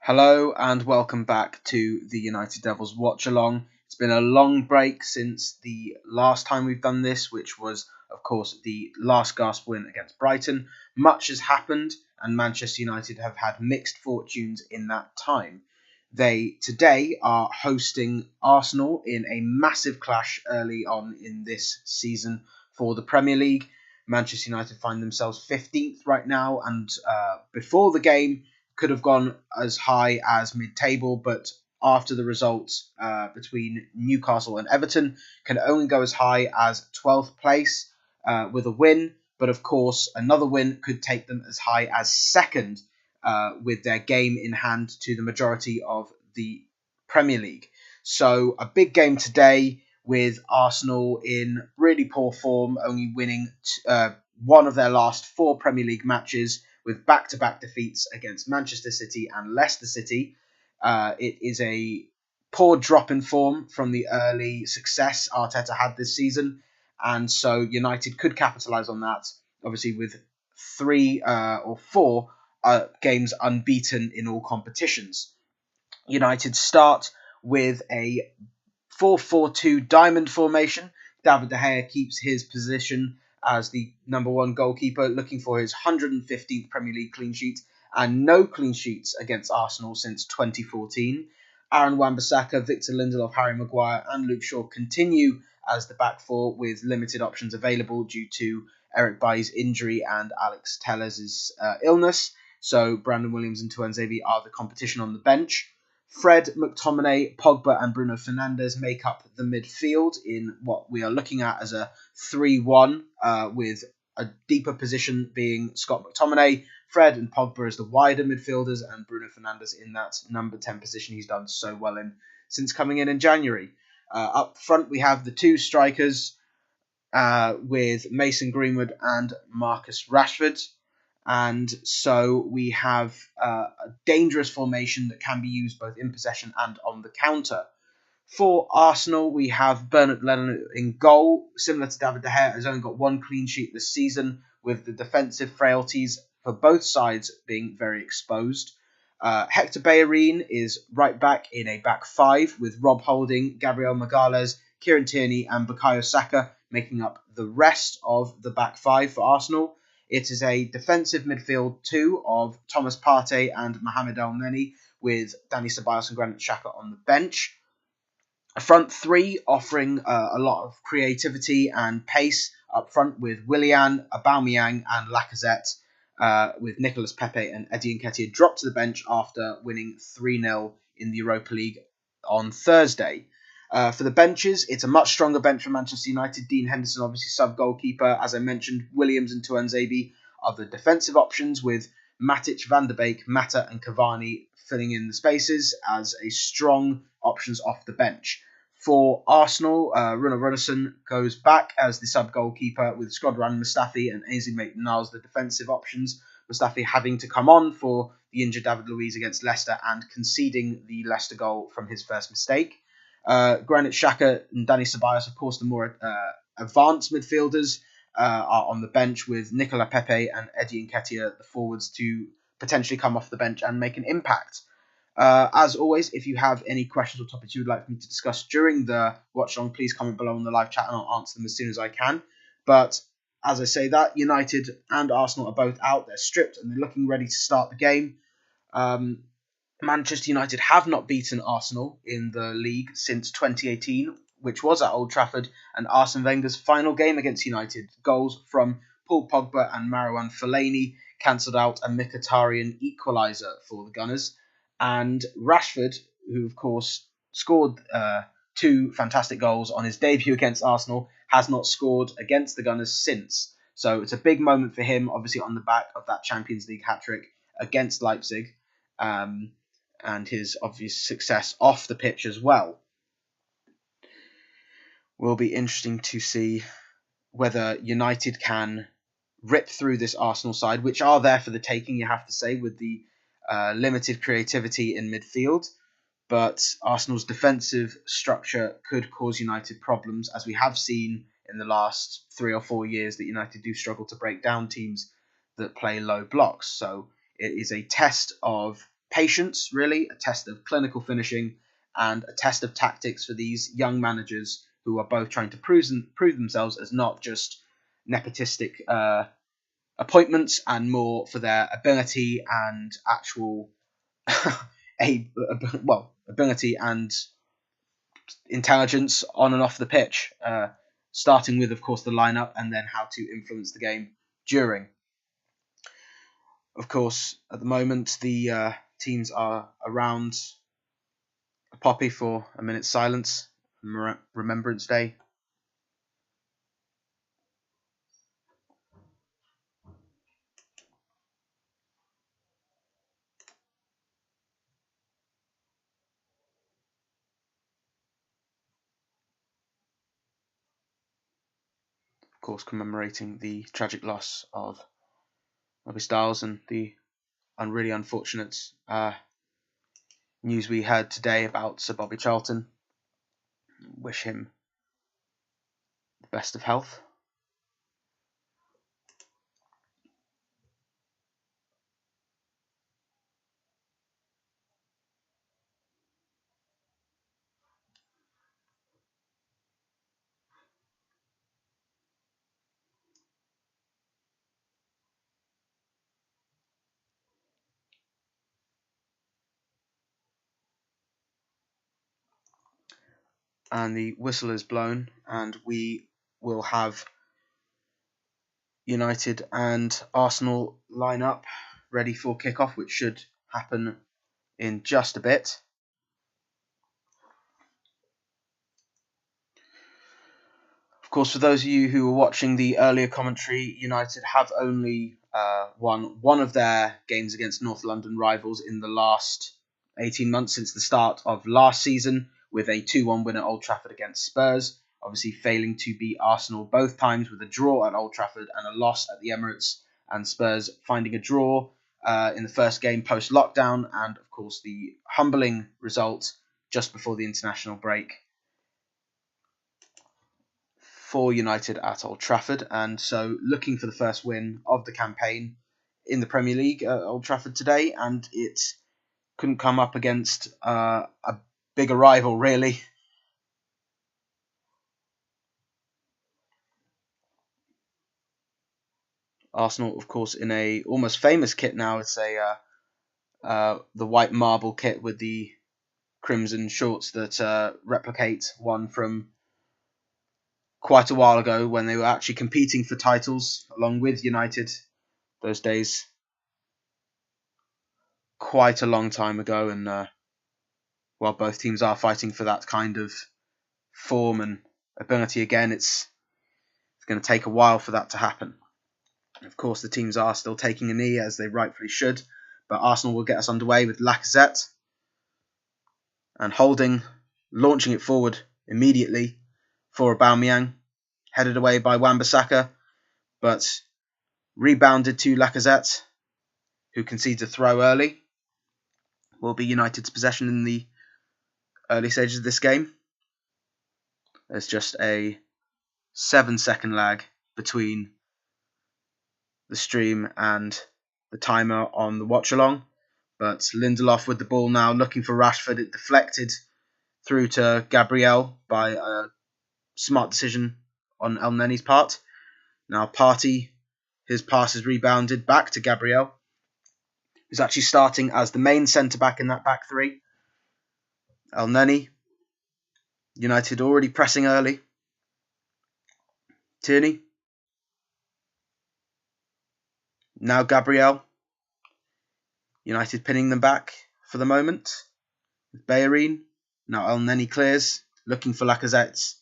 Hello and welcome back to the United Devils Watchalong. It's been a long break since the last time we've done this, which was, of course, the last gasp win against Brighton. Much has happened, and Manchester United have had mixed fortunes in that time. They today are hosting Arsenal in a massive clash early on in this season for the Premier League. Manchester United find themselves 15th right now, and before the game, could have gone as high as mid-table, but after the results between Newcastle and Everton, can only go as high as 12th place with a win. But of course, another win could take them as high as second with their game in hand to the majority of the Premier League. So a big game today with Arsenal in really poor form, only winning one of their last four Premier League matches, with back-to-back defeats against Manchester City and Leicester City. It is a poor drop in form from the early success Arteta had this season, and so United could capitalise on that, obviously with three or four games unbeaten in all competitions. United start with a 4-4-2 diamond formation. David De Gea keeps his position as the number one goalkeeper, looking for his 115th Premier League clean sheet and no clean sheets against Arsenal since 2014. Aaron Wan-Bissaka, Victor Lindelof, Harry Maguire and Luke Shaw continue as the back four with limited options available due to Eric Bailly's injury and Alex Telles' illness. So Brandon Williams and Tuanzebe are the competition on the bench. Fred, McTominay, Pogba and Bruno Fernandes make up the midfield in what we are looking at as a 3-1 with a deeper position being Scott McTominay, Fred and Pogba as the wider midfielders and Bruno Fernandes in that number 10 position he's done so well in since coming in January. Up front we have the two strikers with Mason Greenwood and Marcus Rashford. And so we have a dangerous formation that can be used both in possession and on the counter. For Arsenal, we have Bernard Leno in goal. Similar to David De Gea, has only got one clean sheet this season, with the defensive frailties for both sides being very exposed. Hector Bellerin is right back in a back five, with Rob Holding, Gabriel Magalhaes, Kieran Tierney and Bukayo Saka making up the rest of the back five for Arsenal. It is a defensive midfield two of Thomas Partey and Mohamed El-Neni, with Dani Ceballos and Granit Xhaka on the bench. A front three offering a lot of creativity and pace up front with Willian, Aubameyang and Lacazette, with Nicolas Pepe and Eddie Nketiah dropped to the bench after winning 3-0 in the Europa League on Thursday. For the benches, it's a much stronger bench for Manchester United. Dean Henderson, obviously sub-goalkeeper. As I mentioned, Williams and Tuanzebe are the defensive options, with Matic, Van der Beek, Mata and Cavani filling in the spaces as a strong options off the bench. For Arsenal, Runar Runarsson goes back as the sub-goalkeeper, with Shkodran Mustafi and Ainsley Maitland-Niles the defensive options. Mustafi having to come on for the injured David Luiz against Leicester and conceding the Leicester goal from his first mistake. Granit Xhaka and Dani Ceballos, of course, the more advanced midfielders, are on the bench, with Nicolas Pepe and Eddie Nketiah, the forwards, to potentially come off the bench and make an impact. As always, if you have any questions or topics you would like me to discuss during the watch-along, please comment below in the live chat and I'll answer them as soon as I can. But as I say that, United and Arsenal are both out. They're stripped and they're looking ready to start the game. Manchester United have not beaten Arsenal in the league since 2018, which was at Old Trafford, and Arsene Wenger's final game against United. Goals from Paul Pogba and Marouane Fellaini cancelled out a Mkhitaryan equaliser for the Gunners. And Rashford, who of course scored two fantastic goals on his debut against Arsenal, has not scored against the Gunners since. So it's a big moment for him, obviously on the back of that Champions League hat-trick against Leipzig. And his obvious success off the pitch as well. Will be interesting to see whether United can rip through this Arsenal side, which are there for the taking, you have to say, with the limited creativity in midfield. But Arsenal's defensive structure could cause United problems, as we have seen in the last 3 or 4 years that United do struggle to break down teams that play low blocks. So it is a test of patience, really, a test of clinical finishing, and a test of tactics for these young managers who are both trying to prove themselves as not just nepotistic appointments, and more for their ability and actual ability and intelligence on and off the pitch. Starting with, of course, the lineup, and then how to influence the game during. Of course, at the moment, the teams are around a poppy for a minute's silence, Remembrance Day. Of course, commemorating the tragic loss of Robbie Stiles and the really unfortunate news we heard today about Sir Bobby Charlton. Wish him the best of health. And the whistle is blown, and we will have United and Arsenal line up ready for kickoff, which should happen in just a bit. Of course, for those of you who were watching the earlier commentary, United have only won one of their games against North London rivals in the last 18 months since the start of last season, with a 2-1 win at Old Trafford against Spurs, obviously failing to beat Arsenal both times, with a draw at Old Trafford and a loss at the Emirates, and Spurs finding a draw in the first game post-lockdown, and of course the humbling result just before the international break for United at Old Trafford. And so looking for the first win of the campaign in the Premier League at Old Trafford today, and it couldn't come up against a bigger rival, really. Arsenal, of course, in a almost famous kit now. It's the white marble kit with the crimson shorts that replicate one from quite a while ago when they were actually competing for titles along with United. Those days, quite a long time ago, and while both teams are fighting for that kind of form and ability again, it's going to take a while for that to happen. Of course, the teams are still taking a knee, as they rightfully should, but Arsenal will get us underway with Lacazette and Holding, launching it forward immediately for Aubameyang, headed away by Wan-Bissaka, but rebounded to Lacazette, who concedes a throw early. Will be United's possession in the early stages of this game. There's just a 7-second lag between the stream and the timer on the watch-along. But Lindelof with the ball now, looking for Rashford. It deflected through to Gabriel by a smart decision on El Neni's part. Now Partey, his pass is rebounded back to Gabriel, who's actually starting as the main centre-back in that back three. El Neni, United already pressing early. Tierney. Now Gabriel. United pinning them back for the moment. Bellerin. Now El Neni clears, looking for Lacazette,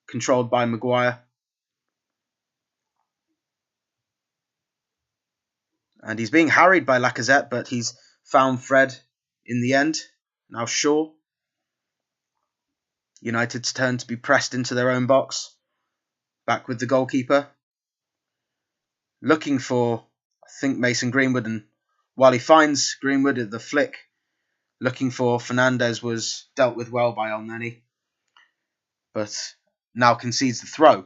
controlled by Maguire. And he's being harried by Lacazette, but he's found Fred in the end. Now Shaw. United's turn to be pressed into their own box. Back with the goalkeeper. Looking for, I think, Mason Greenwood, and while he finds Greenwood at the flick, looking for Fernandes was dealt with well by El Neni, but now concedes the throw.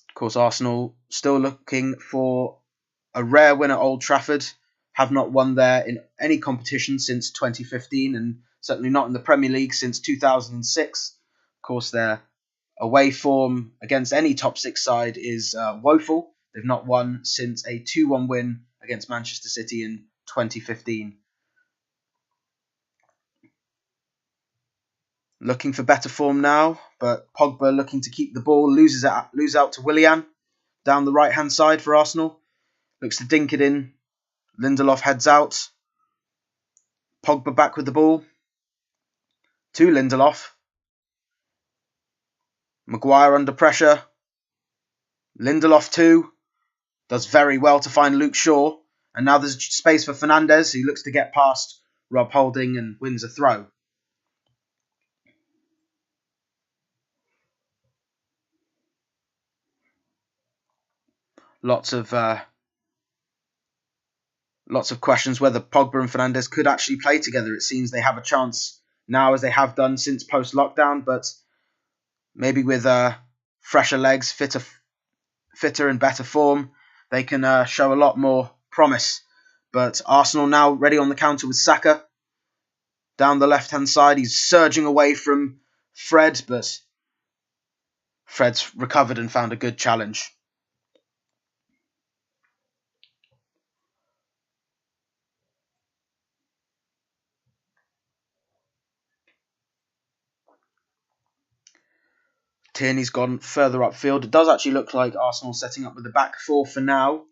Of course, Arsenal still looking for a rare win at Old Trafford. Have not won there in any competition since 2015, and certainly not in the Premier League since 2006. Of course, their away form against any top six side is woeful. They've not won since a 2-1 win against Manchester City in 2015. Looking for better form now, but Pogba looking to keep the ball, loses out to Willian down the right-hand side for Arsenal. Looks to dink it in. Lindelof heads out. Pogba back with the ball to Lindelof. Maguire under pressure. Lindelof too. Does very well to find Luke Shaw. And now there's space for Fernandes, who looks to get past Rob Holding and wins a throw. Lots of questions whether Pogba and Fernandes could actually play together. It seems they have a chance now, as they have done since post-lockdown, but maybe with fresher legs, fitter and better form, they can show a lot more promise. But Arsenal now ready on the counter with Saka. Down the left-hand side, he's surging away from Fred, but Fred's recovered and found a good challenge. Tierney's gone further upfield. It does actually look like Arsenal setting up with the back four for now,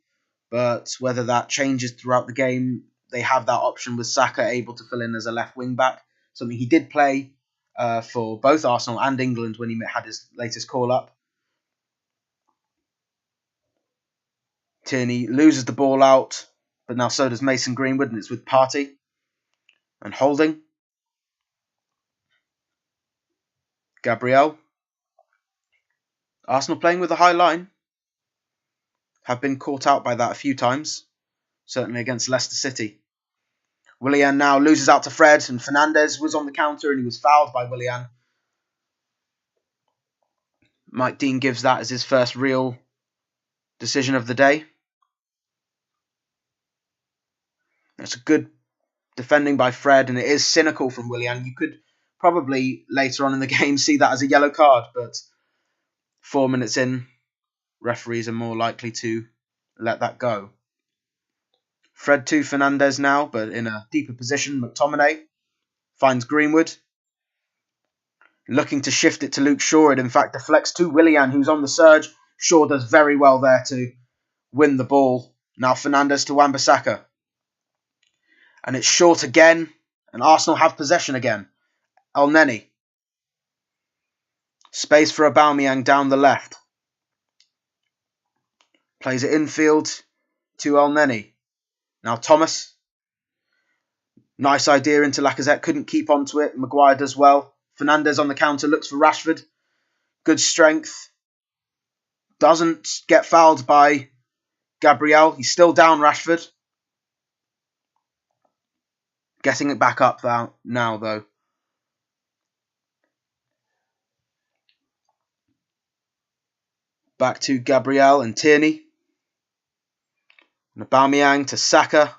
but whether that changes throughout the game, they have that option with Saka able to fill in as a left wing back, something he did play for both Arsenal and England when he had his latest call-up. Tierney loses the ball out, but now so does Mason Greenwood, and it's with Partey and Holding. Gabriel. Arsenal playing with a high line. Have been caught out by that a few times, certainly against Leicester City. Willian now loses out to Fred, and Fernandes was on the counter and he was fouled by Willian. Mike Dean gives that as his first real decision of the day. It's a good defending by Fred, and it is cynical from Willian. You could probably later on in the game see that as a yellow card, but 4 minutes in, referees are more likely to let that go. Fred to Fernandes now, but in a deeper position. McTominay finds Greenwood. Looking to shift it to Luke Shaw. It in fact deflects to Willian, who's on the surge. Shaw does very well there to win the ball. Now Fernandes to Wan-Bissaka. And it's short again, and Arsenal have possession again. El Neni. Space for Aubameyang down the left. Plays it infield to El Neni. Now Thomas. Nice idea into Lacazette. Couldn't keep onto it. Maguire does well. Fernandes on the counter. Looks for Rashford. Good strength. Doesn't get fouled by Gabriel. He's still down, Rashford. Getting it back up now, though. Back to Gabriel and Tierney. And Aubameyang to Saka.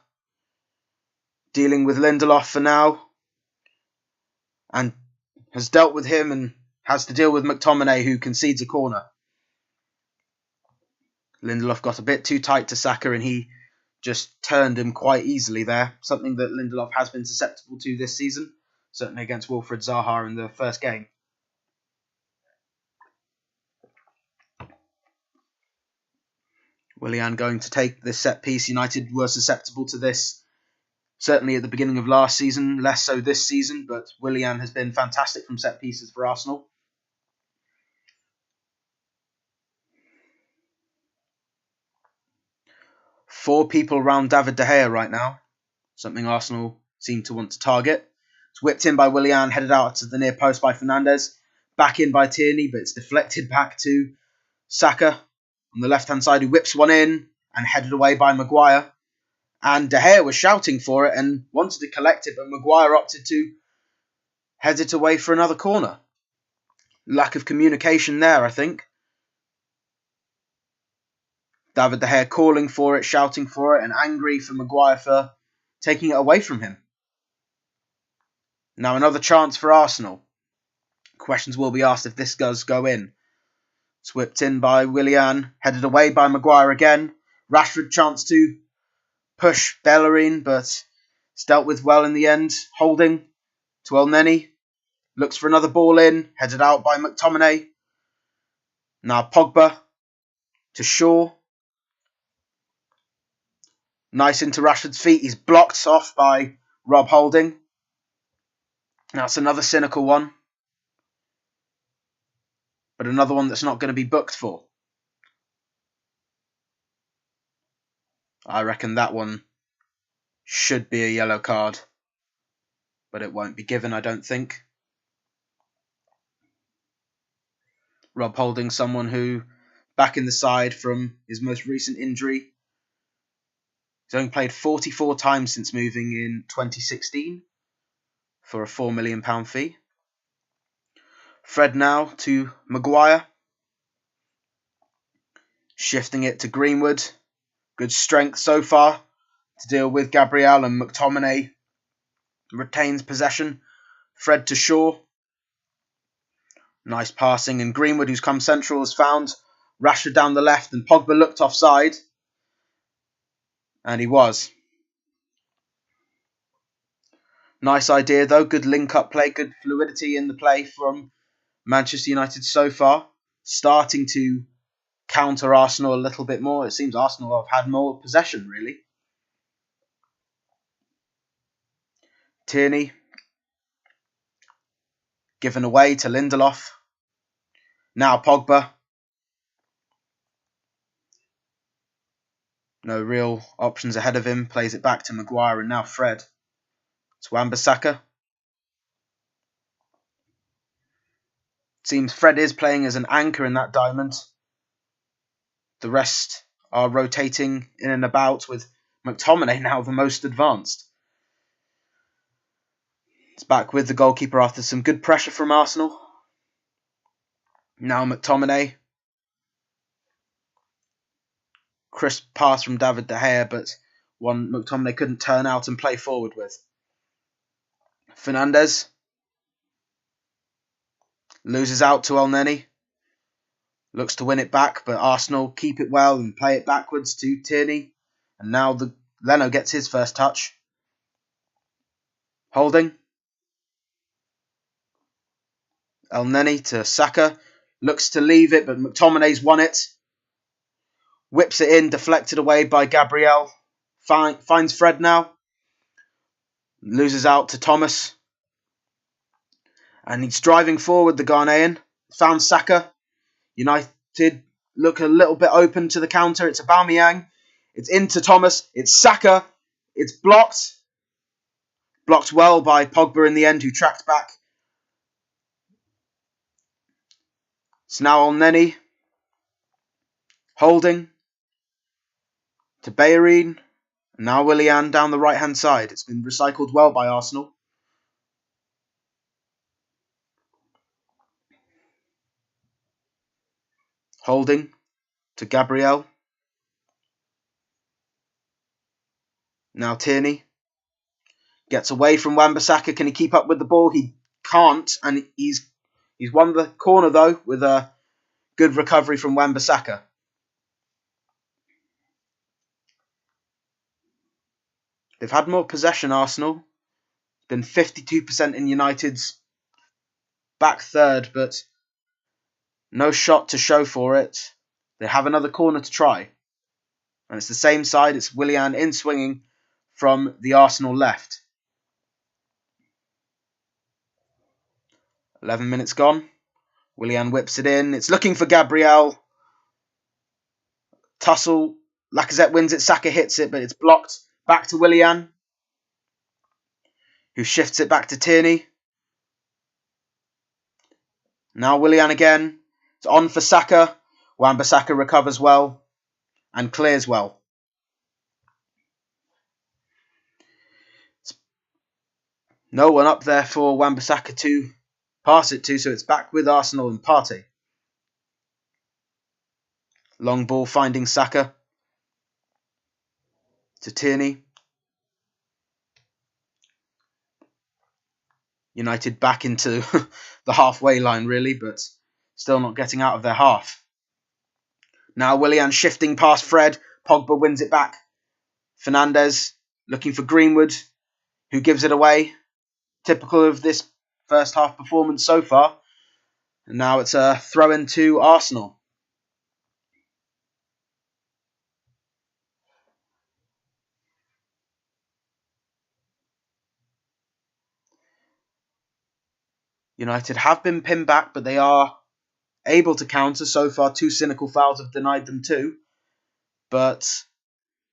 Dealing with Lindelof for now. And has dealt with him and has to deal with McTominay, who concedes a corner. Lindelof got a bit too tight to Saka and he just turned him quite easily there. Something that Lindelof has been susceptible to this season. Certainly against Wilfried Zaha in the first game. Willian going to take this set piece. United were susceptible to this certainly at the beginning of last season, less so this season, but Willian has been fantastic from set pieces for Arsenal. Four people around David De Gea right now, something Arsenal seem to want to target. It's whipped in by Willian, headed out to the near post by Fernandes, back in by Tierney, but it's deflected back to Saka on the left-hand side, who whips one in and headed away by Maguire. And De Gea was shouting for it and wanted to collect it, but Maguire opted to head it away for another corner. Lack of communication there, I think. David De Gea calling for it, shouting for it, and angry for Maguire for taking it away from him. Now another chance for Arsenal. Questions will be asked if this does go in. It's whipped in by Willian, headed away by Maguire again. Rashford chance to push Bellerin, but it's dealt with well in the end. Holding to Elneny. Looks for another ball in, headed out by McTominay. Now Pogba to Shaw. Nice into Rashford's feet. He's blocked off by Rob Holding. Now it's another cynical one. But another one that's not going to be booked for. I reckon that one should be a yellow card. But it won't be given, I don't think. Rob Holding, someone who, back in the side from his most recent injury, he's only played 44 times since moving in 2016 for a £4 million fee. Fred now to Maguire. Shifting it to Greenwood. Good strength so far to deal with Gabriel, and McTominay retains possession. Fred to Shaw. Nice passing, and Greenwood, who's come central, has found Rashford down the left, and Pogba looked offside. And he was. Nice idea though, good link-up play, good fluidity in the play from Manchester United so far. Starting to counter Arsenal a little bit more. It seems Arsenal have had more possession, really. Tierney given away to Lindelof. Now Pogba. No real options ahead of him. Plays it back to Maguire, and now Fred. It's Wan-Bissaka. Seems Fred is playing as an anchor in that diamond. The rest are rotating in and about, with McTominay now the most advanced. It's back with the goalkeeper after some good pressure from Arsenal. Now McTominay. Crisp pass from David De Gea, but one McTominay couldn't turn out and play forward with. Fernandes. Loses out to Elneny. Looks to win it back, but Arsenal keep it well and play it backwards to Tierney. And now Leno gets his first touch. Holding. Elneny to Saka. Looks to leave it, but McTominay's won it. Whips it in, deflected away by Gabriel. Finds Fred now. Loses out to Thomas. And he's driving forward, the Ghanaian. Found Saka. United look a little bit open to the counter. It's Aubameyang. It's into Thomas. It's Saka. It's blocked. Blocked well by Pogba in the end, who tracked back. It's now Elneny. Holding. To Bellerin. And now Willian down the right-hand side. It's been recycled well by Arsenal. Holding to Gabriel. Now Tierney. Gets away from Wan-Bissaka. Can he keep up with the ball? He can't. And he's won the corner, though, with a good recovery from Wan-Bissaka. They've had more possession, Arsenal. It's been 52% in United's back third, but no shot to show for it. They have another corner to try. And it's the same side. It's Willian in swinging from the Arsenal left. 11 minutes gone. Willian whips it in. It's looking for Gabriel. Tussle. Lacazette wins it. Saka hits it, but it's blocked. Back to Willian, who shifts it back to Tierney. Now Willian again. It's on for Saka. Wan-Bissaka recovers well and clears well. No one up there for Wan-Bissaka to pass it to, so it's back with Arsenal and Partey. Long ball finding Saka. to Tierney. United back into the halfway line, really, but still not getting out of their half. Now Willian shifting past Fred. Pogba wins it back. Fernandes looking for Greenwood, who gives it away. Typical of this first half performance so far. And now it's a throw-in to Arsenal. United have been pinned back, but they are able to counter. So far, 2 cynical fouls have denied them 2. But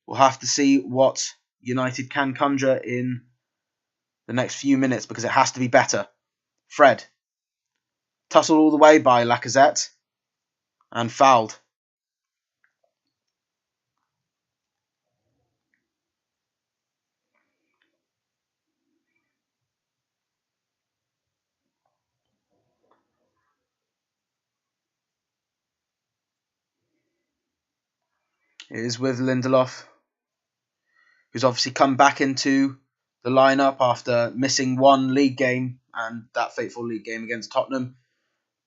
we'll have to see what United can conjure in the next few minutes, because it has to be better. Fred. Tussled all the way by Lacazette. And fouled. It is with Lindelof, who's obviously come back into the lineup after missing 1 league game and that fateful league game against Tottenham.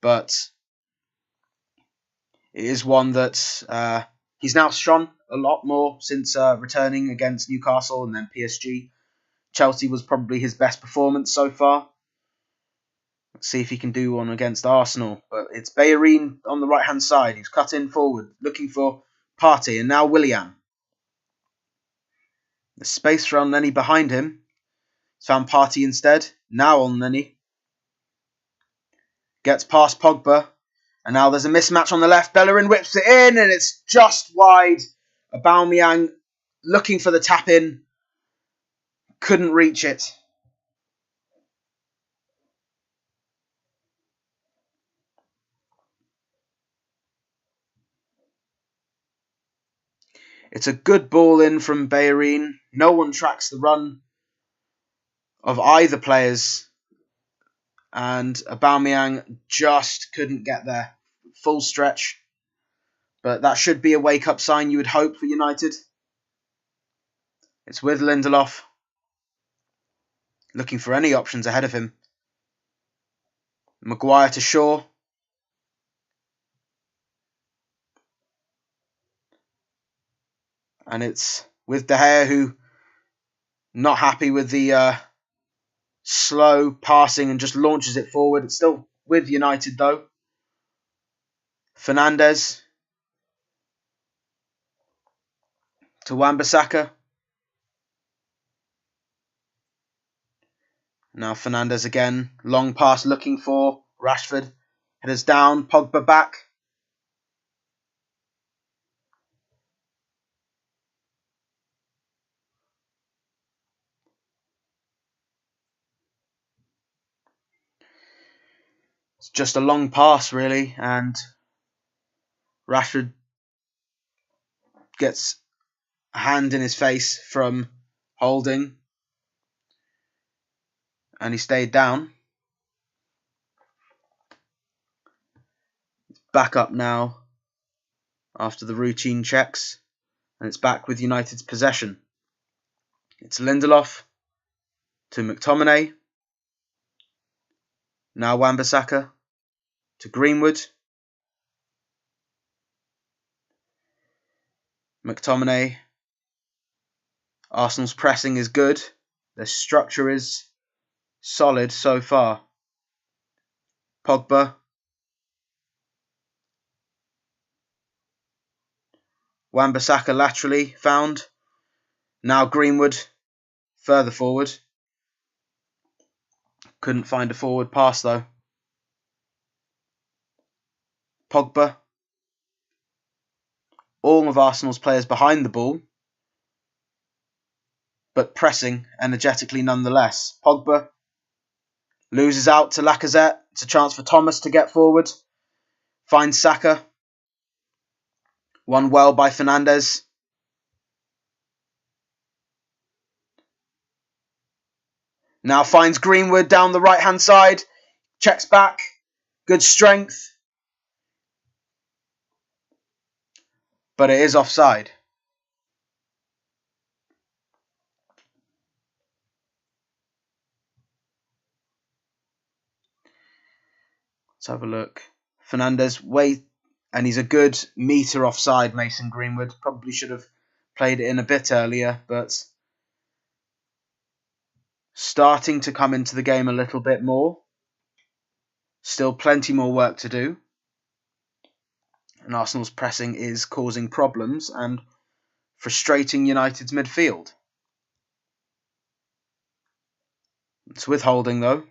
But it is one that he's now shone a lot more since returning against Newcastle and then PSG. Chelsea was probably his best performance so far. Let's see if he can do one against Arsenal. But it's Bellerin on the right-hand side. He's cut in forward, looking for Partey, and now Willian. The space for Elneny behind him. He's found Partey instead. Now Elneny. Gets past Pogba. And now there's a mismatch on the left. Bellerin whips it in, and it's just wide. Aubameyang looking for the tap-in. Couldn't reach it. It's a good ball in from Bellerin. No one tracks the run of either players. And Aubameyang just couldn't get there. Full stretch. But that should be a wake-up sign, you would hope, for United. It's with Lindelof. Looking for any options ahead of him. Maguire to Shaw. And it's with De Gea, who not happy with the slow passing and just launches it forward. It's still with United, though. Fernandes to Wan-Bissaka. Now Fernandes again. Long pass looking for Rashford. Headers down. Pogba back. It's just a long pass, really. And Rashford gets a hand in his face from Holding. And he stayed down. It's back up now after the routine checks. And it's back with United's possession. It's Lindelof to McTominay. Now Wan-Bissaka to Greenwood. McTominay. Arsenal's pressing is good. Their structure is solid so far. Pogba. Wan-Bissaka laterally found. Now Greenwood further forward. Couldn't find a forward pass though. Pogba. All of Arsenal's players behind the ball, but pressing energetically nonetheless. Pogba loses out to Lacazette. It's a chance for Thomas to get forward. Finds Saka. Won well by Fernandes. Now finds Greenwood down the right-hand side. Checks back. Good strength. But it is offside. have a look. Fernandez, wait, and he's a good metre offside, Mason Greenwood. Probably should have played it in a bit earlier, but starting to come into the game a little bit more. Still plenty more work to do. And Arsenal's pressing is causing problems and frustrating United's midfield. It's withholding though.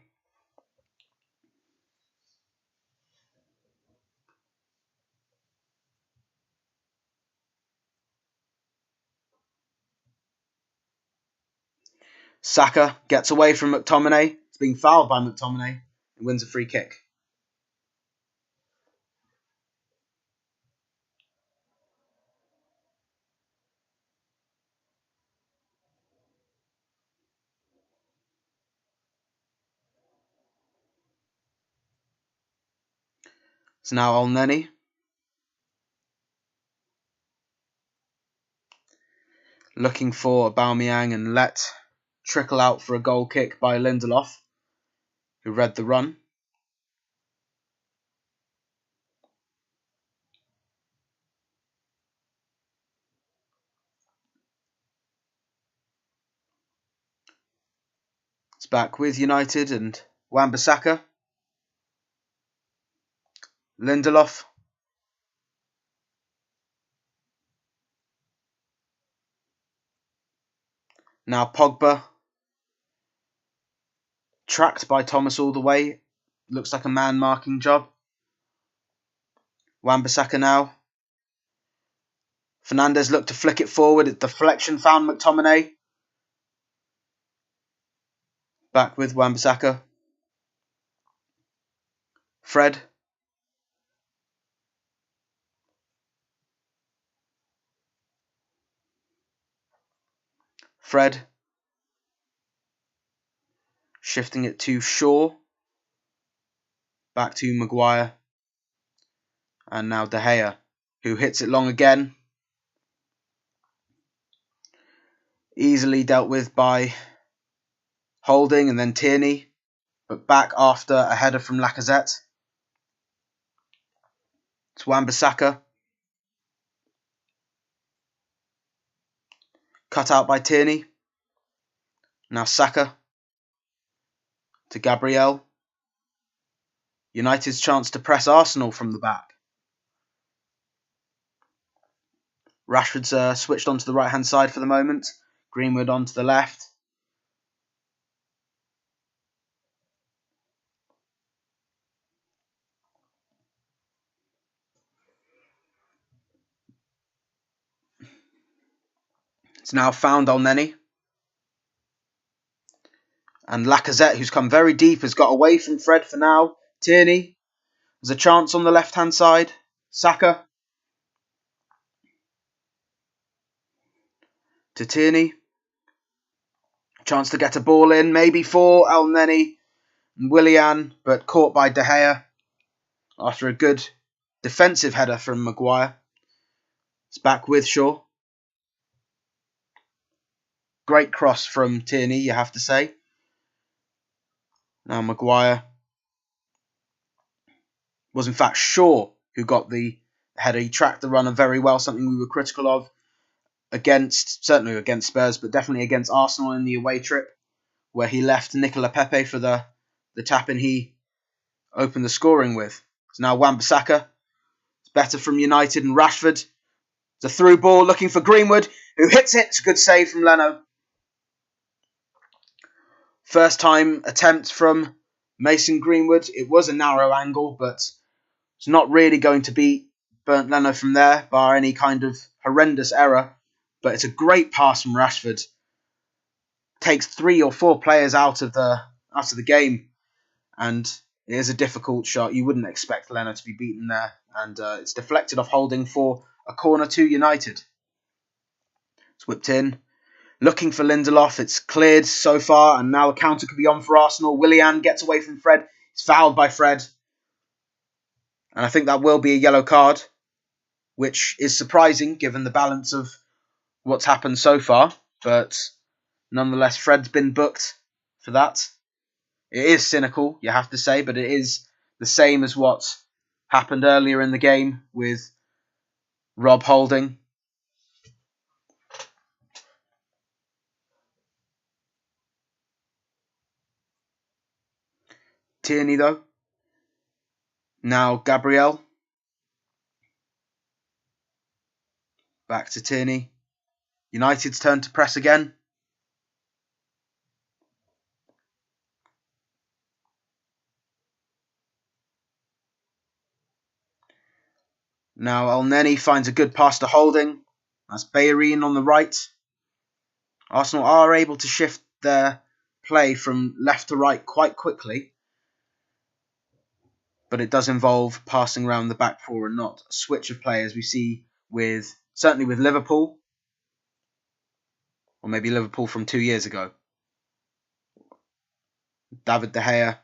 Saka gets away from McTominay. It's being fouled by McTominay and wins a free kick. It's now Elneny. Looking for Aubameyang and let trickle out for a goal kick by Lindelof, who read the run. It's back with United and Wan-Bissaka. Lindelof. Now Pogba. Tracked by Thomas all the way. Looks like a man-marking job. Wan-Bissaka now. Fernandez looked to flick it forward. Deflection found McTominay. Back with Wan-Bissaka. Fred. Shifting it to Shaw. Back to Maguire. And now De Gea, who hits it long again. Easily dealt with by Holding and then Tierney. But back after a header from Lacazette. It's Wan-Bissaka. Cut out by Tierney. Now Saka. To Gabriel. United's chance to press Arsenal from the back. Rashford's switched onto the right-hand side for the moment. Greenwood onto the left. It's now found Elneny. And Lacazette, who's come very deep, has got away from Fred for now. Tierney. There's a chance on the left-hand side. Saka. To Tierney. Chance to get a ball in. Maybe for Elneny and Willian, but caught by De Gea. After a good defensive header from Maguire. It's back with Shaw. Great cross from Tierney, you have to say. Now Maguire. Was in fact Shaw who got the header. He tracked the runner very well, something we were critical of certainly against Spurs, but definitely against Arsenal in the away trip, where he left Nicola Pepe for the tap-in he opened the scoring with. It's now Wan-Bissaka. It's better from United and Rashford. It's a through ball looking for Greenwood, who hits it. It's a good save from Leno. First time attempt from Mason Greenwood. It was a narrow angle, but it's not really going to beat Bernd Leno from there, bar any kind of horrendous error. But it's a great pass from Rashford. Takes 3 or 4 players out of the game, and it is a difficult shot. You wouldn't expect Leno to be beaten there, and it's deflected off Holding for a corner to United. It's whipped in. Looking for Lindelof. It's cleared so far, and now a counter could be on for Arsenal. Willian gets away from Fred. It's fouled by Fred. And I think that will be a yellow card, which is surprising given the balance of what's happened so far. But nonetheless, Fred's been booked for that. It is cynical, you have to say, but it is the same as what happened earlier in the game with Rob Holding. Tierney, though. Now Gabriel. Back to Tierney. United's turn to press again. Now Elneny finds a good pass to Holding. That's Bayerine on the right. Arsenal are able to shift their play from left to right quite quickly, but it does involve passing around the back four and not a switch of play as we see certainly with Liverpool, or maybe Liverpool from 2 years ago. David De Gea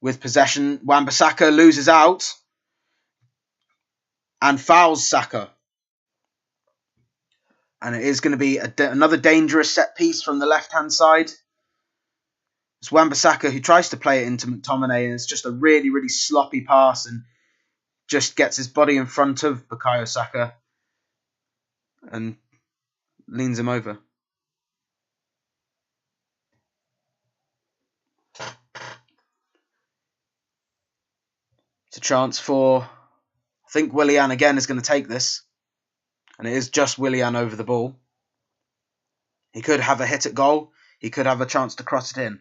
with possession. Wan-Bissaka loses out and fouls Saka. And it is going to be another dangerous set piece from the left-hand side. It's Wan-Bissaka who tries to play it into McTominay, and it's just a really, really sloppy pass and just gets his body in front of Bukayo Saka and leans him over. It's a chance for, I think Willian again is going to take this. And it is just Willian over the ball. He could have a hit at goal. He could have a chance to cross it in.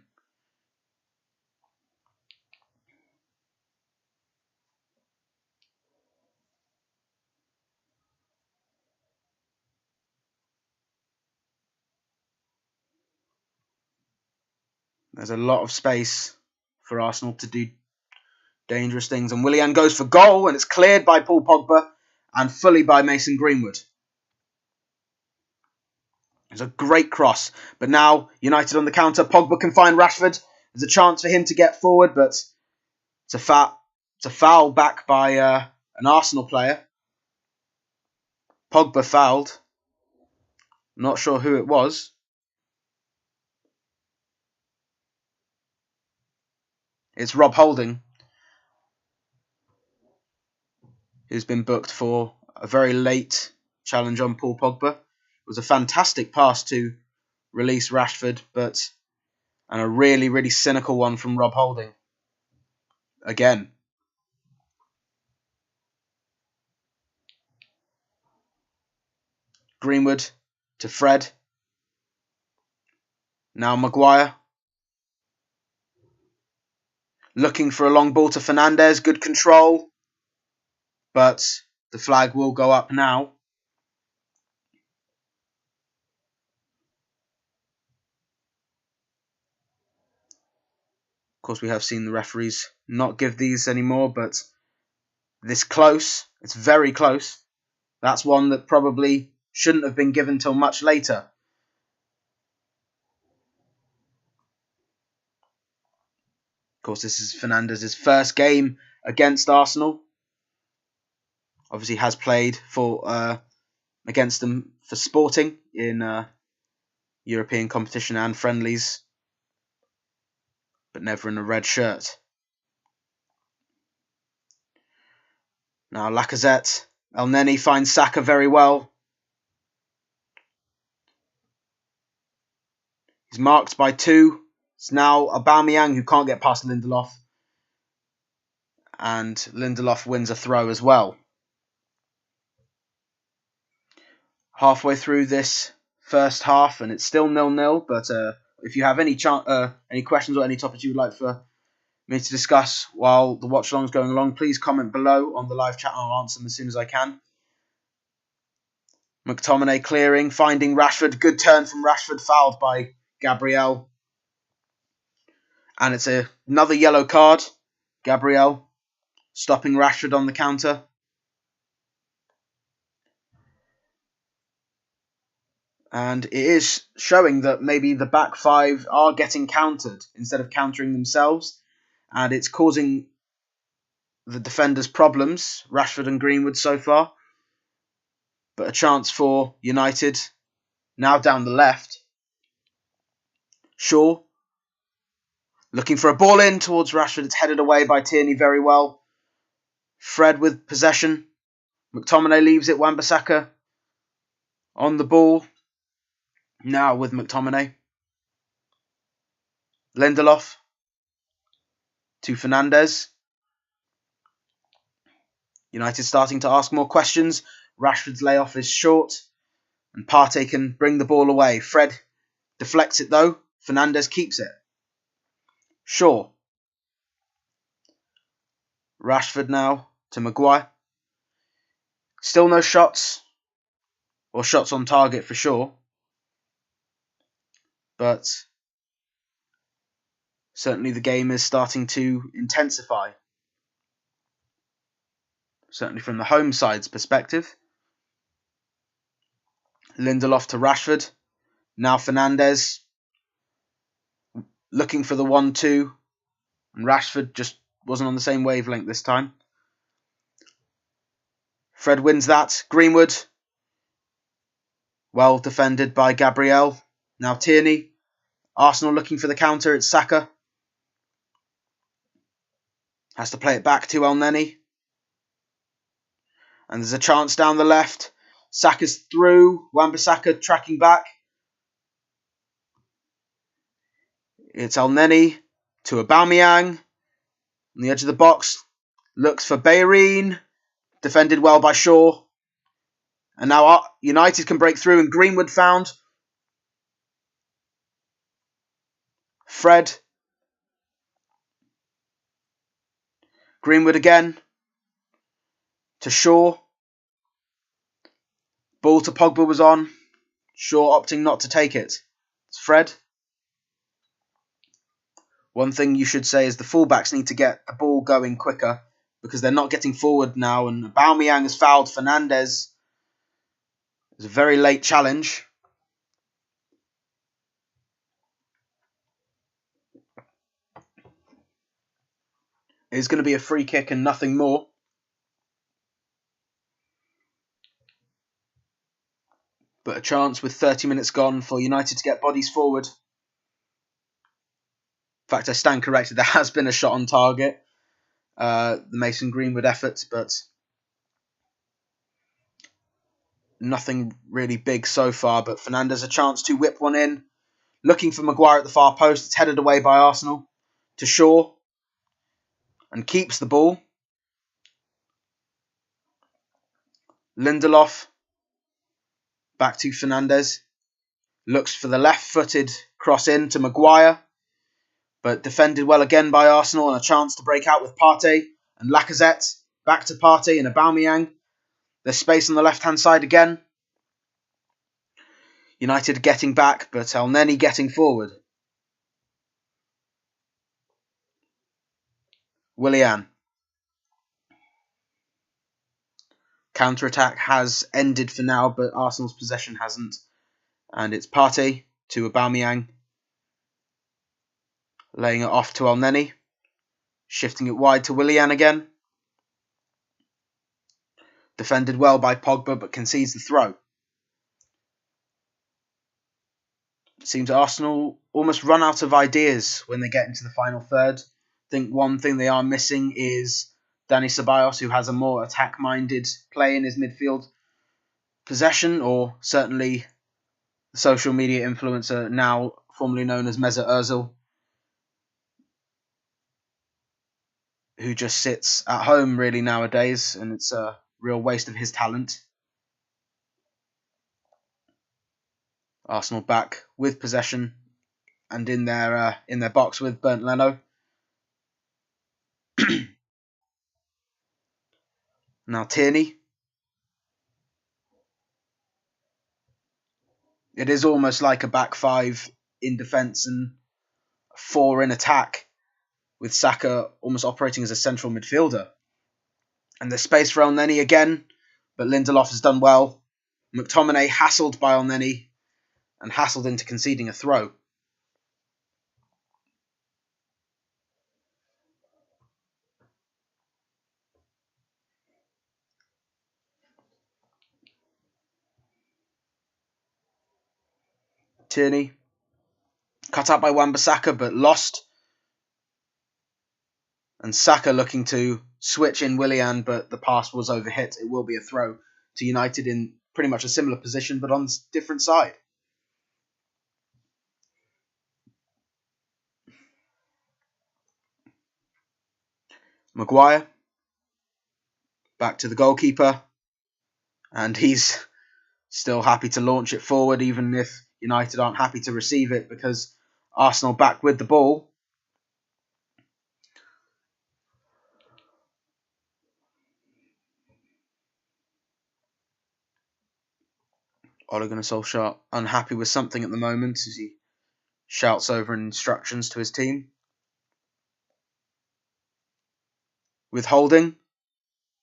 There's a lot of space for Arsenal to do dangerous things. And Willian goes for goal, and it's cleared by Paul Pogba and fully by Mason Greenwood. It's a great cross. But now, United on the counter. Pogba can find Rashford. There's a chance for him to get forward, but it's a foul back by an Arsenal player. Pogba fouled. Not sure who it was. It's Rob Holding, who's been booked for a very late challenge on Paul Pogba. It was a fantastic pass to release Rashford, and a really, really cynical one from Rob Holding. Again. Greenwood to Fred. Now Maguire. Looking for a long ball to Fernandes. Good control. But the flag will go up now. Of course, we have seen the referees not give these anymore, but this close, it's very close. That's one that probably shouldn't have been given till much later. Of course, this is Fernandes' first game against Arsenal. Obviously, has played against them for Sporting in European competition and friendlies, but never in a red shirt. Now Lacazette. Elneny finds Saka very well. He's marked by two. It's now Aubameyang who can't get past Lindelof. And Lindelof wins a throw as well. Halfway through this first half, and it's still 0-0. But if you have any questions or any topics you would like for me to discuss while the watch along is going along, please comment below on the live chat and I'll answer them as soon as I can. McTominay clearing, finding Rashford. Good turn from Rashford, fouled by Gabriel. And it's another yellow card. Gabriel stopping Rashford on the counter. And it is showing that maybe the back five are getting countered instead of countering themselves. And it's causing the defenders problems, Rashford and Greenwood so far. But a chance for United, now down the left. Shaw. Looking for a ball in towards Rashford. It's headed away by Tierney very well. Fred with possession. McTominay leaves it. Wan-Bissaka on the ball. Now with McTominay. Lindelof to Fernandes. United starting to ask more questions. Rashford's layoff is short. And Partey can bring the ball away. Fred deflects it though. Fernandes keeps it. Shaw. Rashford now to Maguire. Still no shots. Or shots on target for sure. But certainly the game is starting to intensify. Certainly from the home side's perspective. Lindelof to Rashford. Now Fernandes. Looking for the 1-2. And Rashford just wasn't on the same wavelength this time. Fred wins that. Greenwood. Well defended by Gabriel. Now Tierney. Arsenal looking for the counter. It's Saka. Has to play it back to Elneny. And there's a chance down the left. Saka's through. Wan-Bissaka tracking back. It's Elneny to Aubameyang. On the edge of the box. Looks for Bellerin. Defended well by Shaw. And now United can break through and Greenwood found. Fred. Greenwood again. To Shaw. Ball to Pogba was on. Shaw opting not to take it. It's Fred. One thing you should say is the fullbacks need to get the ball going quicker because they're not getting forward now. And Aubameyang has fouled Fernandes. It's a very late challenge. It's going to be a free kick and nothing more. But a chance with 30 minutes gone for United to get bodies forward. In fact, I stand corrected. There has been a shot on target. The Mason Greenwood effort, but nothing really big so far. But Fernandes a chance to whip one in. Looking for Maguire at the far post. It's headed away by Arsenal to Shaw. And keeps the ball. Lindelof. Back to Fernandes. Looks for the left-footed cross in to Maguire. But defended well again by Arsenal and a chance to break out with Partey and Lacazette. Back to Partey and Aubameyang. There's space on the left-hand side again. United getting back, but Elneny getting forward. Willian. Counter-attack has ended for now, but Arsenal's possession hasn't. And it's Partey to Aubameyang. Laying it off to Elneny. Shifting it wide to Willian again. Defended well by Pogba, but concedes the throw. It seems Arsenal almost run out of ideas when they get into the final third. I think one thing they are missing is Dani Ceballos, who has a more attack-minded play in his midfield possession, or certainly the social media influencer now formerly known as Mesut Ozil, who just sits at home really nowadays, and it's a real waste of his talent. Arsenal back with possession and in their box with Bernd Leno. Now Tierney. It is almost like a back five in defence and 4 in attack, with Saka almost operating as a central midfielder. And there's space for Elneny again, but Lindelof has done well. McTominay hassled by Elneny and hassled into conceding a throw. Tierney cut out by Wan-Bissaka, but lost. And Saka looking to switch in Willian, but the pass was overhit. It will be a throw to United in pretty much a similar position, but on a different side. Maguire back to the goalkeeper, and he's still happy to launch it forward, even if United aren't happy to receive it, because Arsenal back with the ball. Ole Gunnar Solskjaer unhappy with something at the moment as he shouts over instructions to his team. With Holding,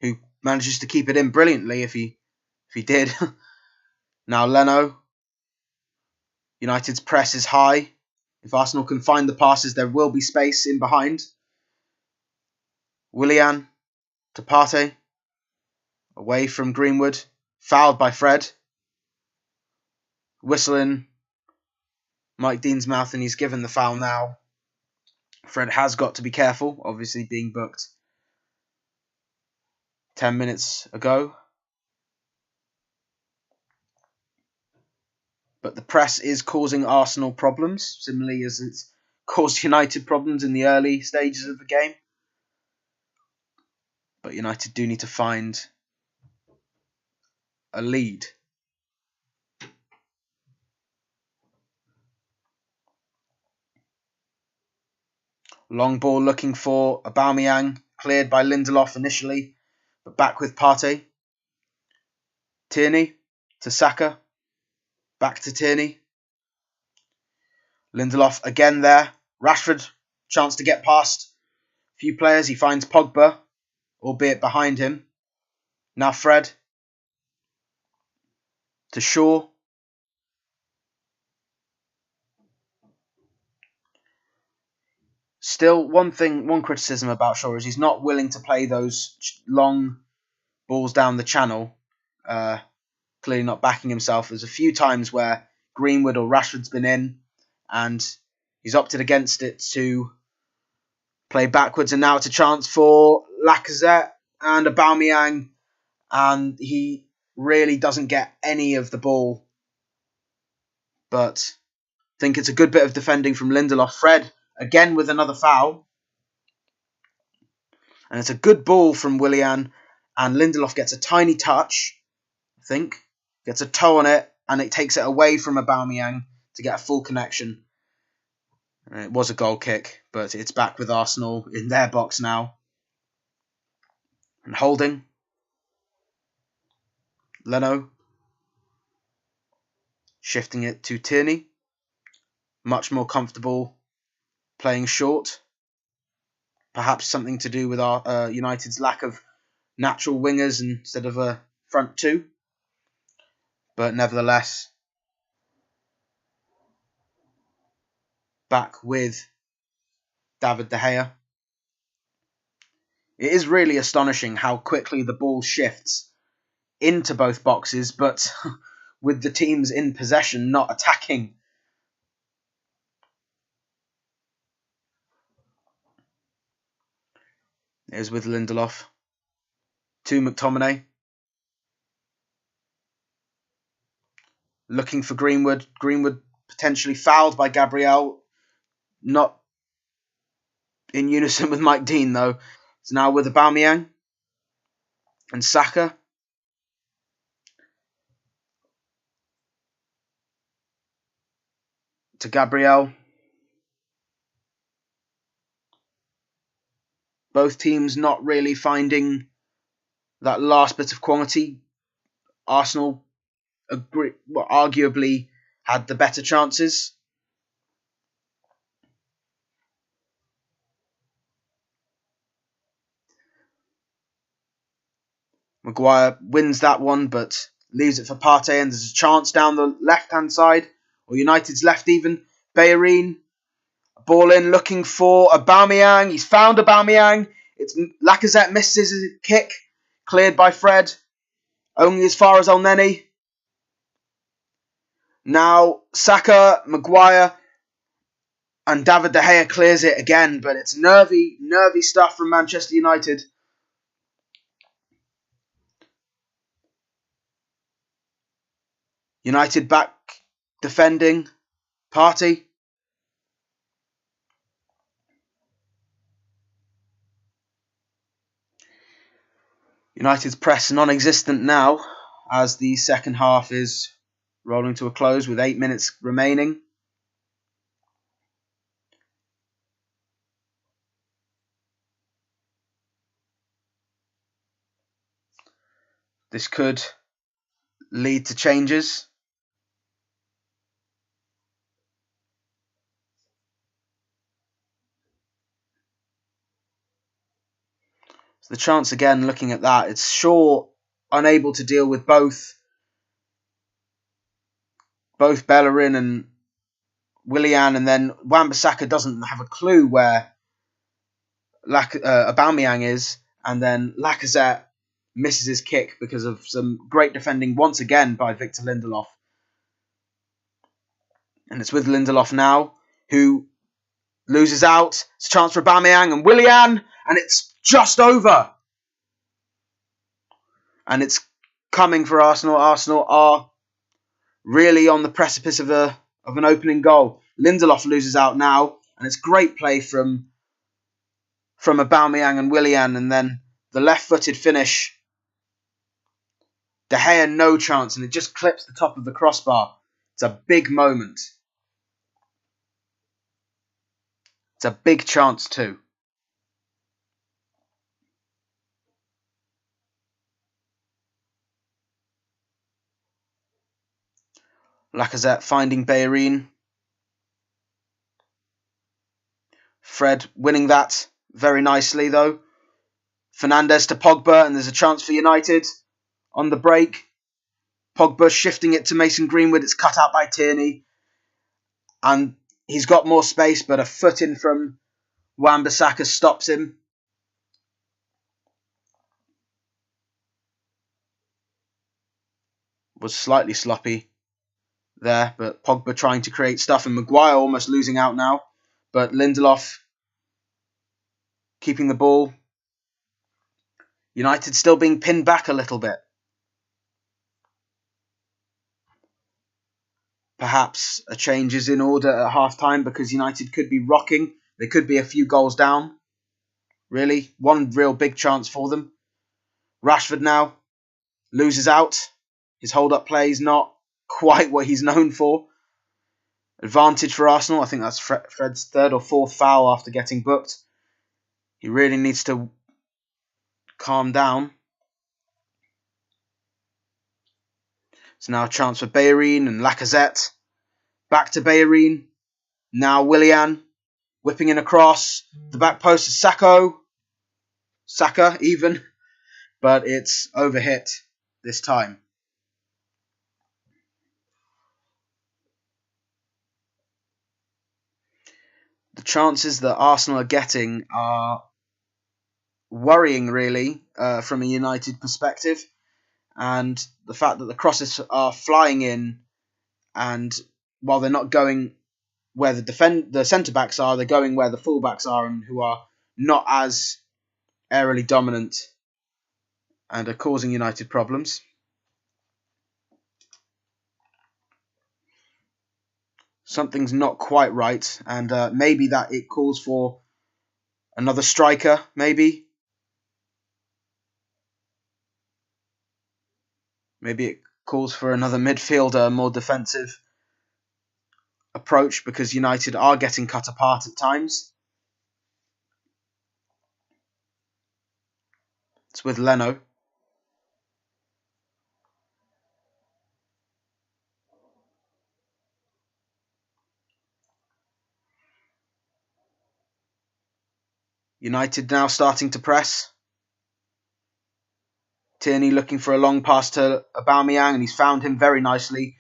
who manages to keep it in brilliantly if he did. Now Leno. United's press is high. If Arsenal can find the passes, there will be space in behind. Willian to Partey. Away from Greenwood. Fouled by Fred. Whistle in Mike Dean's mouth, and he's given the foul now. Fred has got to be careful, obviously being booked 10 minutes ago. But the press is causing Arsenal problems, similarly as it's caused United problems in the early stages of the game. But United do need to find a lead. Long ball looking for Aubameyang, cleared by Lindelof initially, but back with Partey. Tierney to Saka, back to Tierney. Lindelof again there. Rashford, chance to get past a few players. He finds Pogba, albeit behind him. Now Fred to Shaw. Still, one criticism about Shaw is he's not willing to play those long balls down the channel. Clearly not backing himself. There's a few times where Greenwood or Rashford's been in and he's opted against it to play backwards, and now it's a chance for Lacazette and Aubameyang, and he really doesn't get any of the ball. But I think it's a good bit of defending from Lindelof. Fred, again with another foul. And it's a good ball from Willian, and Lindelof gets a tiny touch, I think. Gets a toe on it, and it takes it away from Aubameyang to get a full connection. It was a goal kick, but it's back with Arsenal in their box now. And Holding. Leno. Shifting it to Tierney. Much more comfortable playing short. Perhaps something to do with our United's lack of natural wingers instead of a front two. But nevertheless, back with David De Gea. It is really astonishing how quickly the ball shifts into both boxes, but with the teams in possession not attacking. There's with Lindelof to McTominay. Looking for Greenwood. Greenwood potentially fouled by Gabriel. Not in unison with Mike Dean, though. It's now with Aubameyang and Saka. To Gabriel. Both teams not really finding that last bit of quality. Arsenal arguably had the better chances. Maguire wins that one, but leaves it for Partey, and there's a chance down the left-hand side, or United's left even. Bellerin, ball in, looking for Aubameyang. He's found Aubameyang. It's Lacazette misses his kick, cleared by Fred. Only as far as Elneny. Now Saka, Maguire, And David De Gea clears it again, but it's nervy stuff from Manchester United. United back defending. Partey. United's press non-existent now as the second half is rolling to a close with 8 minutes remaining. This could lead to changes. So the chance again, looking at that, it's Shaw unable to deal with both Bellerin and Willian, and then Wan-Bissaka doesn't have a clue where Aubameyang is, and then Lacazette misses his kick because of some great defending once again by Victor Lindelof. And it's with Lindelof now, who loses out. It's a chance for Aubameyang and Willian, and it's just over. And it's coming for Arsenal. Arsenal are really on the precipice of an opening goal. Lindelof loses out now, and it's great play from Aubameyang and Willian, and then the left-footed finish. De Gea no chance, and it just clips the top of the crossbar. It's a big moment. It's a big chance too. Lacazette finding Bellerin. Fred winning that very nicely though. Fernandes to Pogba, and there's a chance for United on the break. Pogba shifting it to Mason Greenwood. It's cut out by Tierney. And he's got more space, but a foot in from Wan-Bissaka stops him. Was slightly sloppy there, but Pogba trying to create stuff, and Maguire almost losing out now. But Lindelof keeping the ball. United still being pinned back a little bit. Perhaps a change is in order at half-time because United could be rocking. They could be a few goals down. Really, one real big chance for them. Rashford now loses out. His hold-up play is not quite what he's known for. Advantage for Arsenal. I think that's Fred's third or fourth foul after getting booked. He really needs to calm down. It's now a chance for Bellerin and Lacazette. Back to Bellerin. Now Willian whipping in across. The back post is Saka even. But it's overhit this time. The chances that Arsenal are getting are worrying, really, from a United perspective. And the fact that the crosses are flying in, and while they're not going where the centre-backs are, they're going where the full-backs are, and who are not as aerially dominant and are causing United problems. Something's not quite right, and maybe that it calls for another striker, maybe. Maybe it calls for another midfielder, more defensive approach, because United are getting cut apart at times. It's with Leno. United now starting to press. Tierney looking for a long pass to Aubameyang, and he's found him very nicely.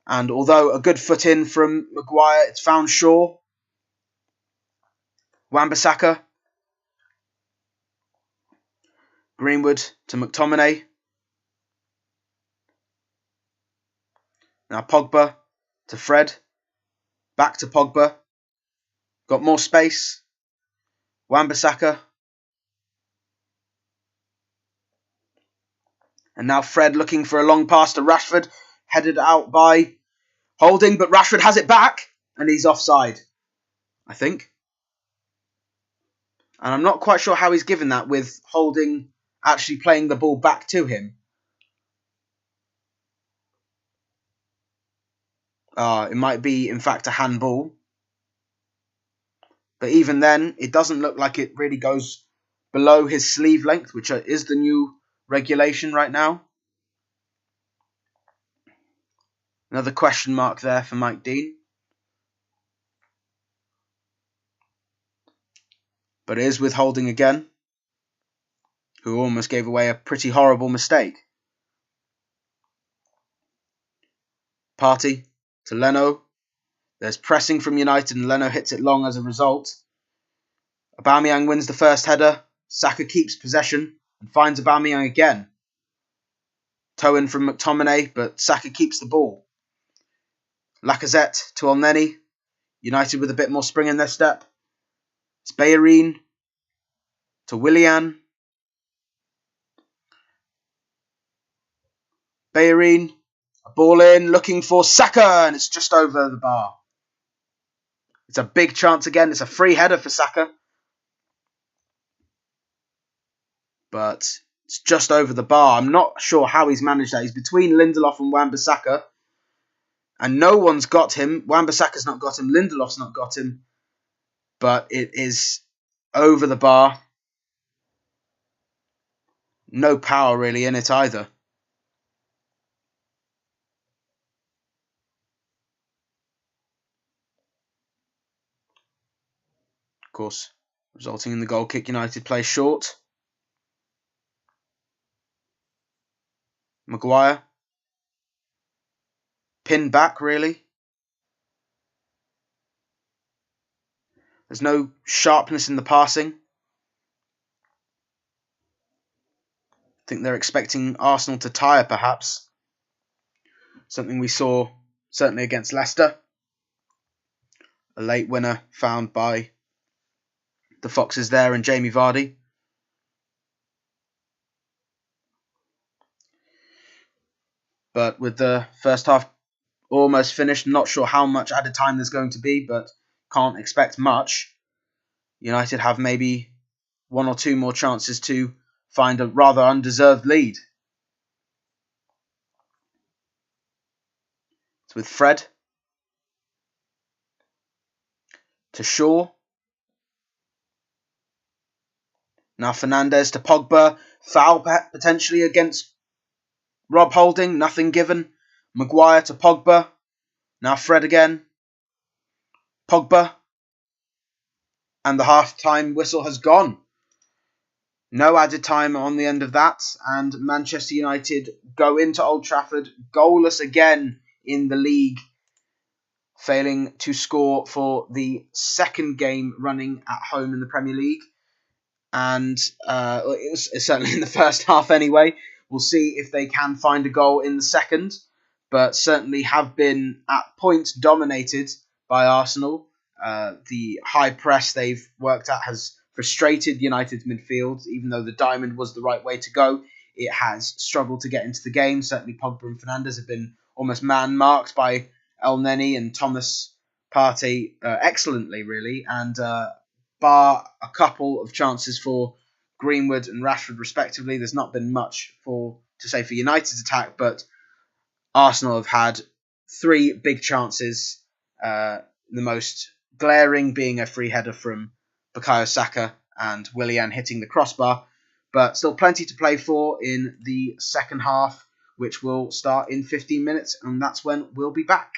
And although a good foot in from Maguire, it's found Shaw. Wan-Bissaka. Greenwood to McTominay. Now Pogba to Fred. Back to Pogba. Got more space. Wan-Bissaka. And now Fred looking for a long pass to Rashford. Headed out by Holding, but Rashford has it back. And he's offside, I think. And I'm not quite sure how he's given that with Holding actually playing the ball back to him. It might be, in fact, a handball. But even then, it doesn't look like it really goes below his sleeve length, which is the new regulation right now. Another question mark there for Mike Dean. But it is with Holding again, who almost gave away a pretty horrible mistake. Partey to Leno. There's pressing from United and Leno hits it long as a result. Aubameyang wins the first header. Saka keeps possession and finds Aubameyang again. Toe in from McTominay, but Saka keeps the ball. Lacazette to Elneny. United with a bit more spring in their step. It's Bellerin to Willian. Bellerin, a ball in, looking for Saka, and it's just over the bar. It's a big chance again. It's a free header for Saka. But it's just over the bar. I'm not sure how he's managed that. He's between Lindelof and Wan-Bissaka. And no one's got him. Wan-Bissaka's not got him. Lindelof's not got him. But it is over the bar. No power really in it either. Of course, resulting in the goal kick. United play short. Maguire. Pinned back, really. There's no sharpness in the passing. I think they're expecting Arsenal to tire, perhaps. Something we saw certainly against Leicester. A late winner found by the Foxes there and Jamie Vardy. But with the first half almost finished, not sure how much added time there's going to be, but can't expect much. United have maybe one or two more chances to find a rather undeserved lead. It's with Fred to Shaw. Now Fernandes to Pogba. Foul potentially against Rob Holding. Nothing given. Maguire to Pogba. Now Fred again. Pogba. And the half-time whistle has gone. No added time on the end of that. And Manchester United go into Old Trafford goalless again in the league, failing to score for the second game running at home in the Premier League. And it was certainly in the first half anyway. We'll see if they can find a goal in the second, but certainly have been at points dominated by Arsenal. The high press they've worked at has frustrated United's midfield. Even though the diamond was the right way to go, it has struggled to get into the game. Certainly Pogba and Fernandes have been almost man-marked by Elneny and Thomas Partey excellently, really. And bar a couple of chances for Greenwood and Rashford respectively, there's not been much to say for United's attack, but Arsenal have had three big chances, the most glaring being a free header from Bukayo Saka and Willian hitting the crossbar, but still plenty to play for in the second half, which will start in 15 minutes, and that's when we'll be back.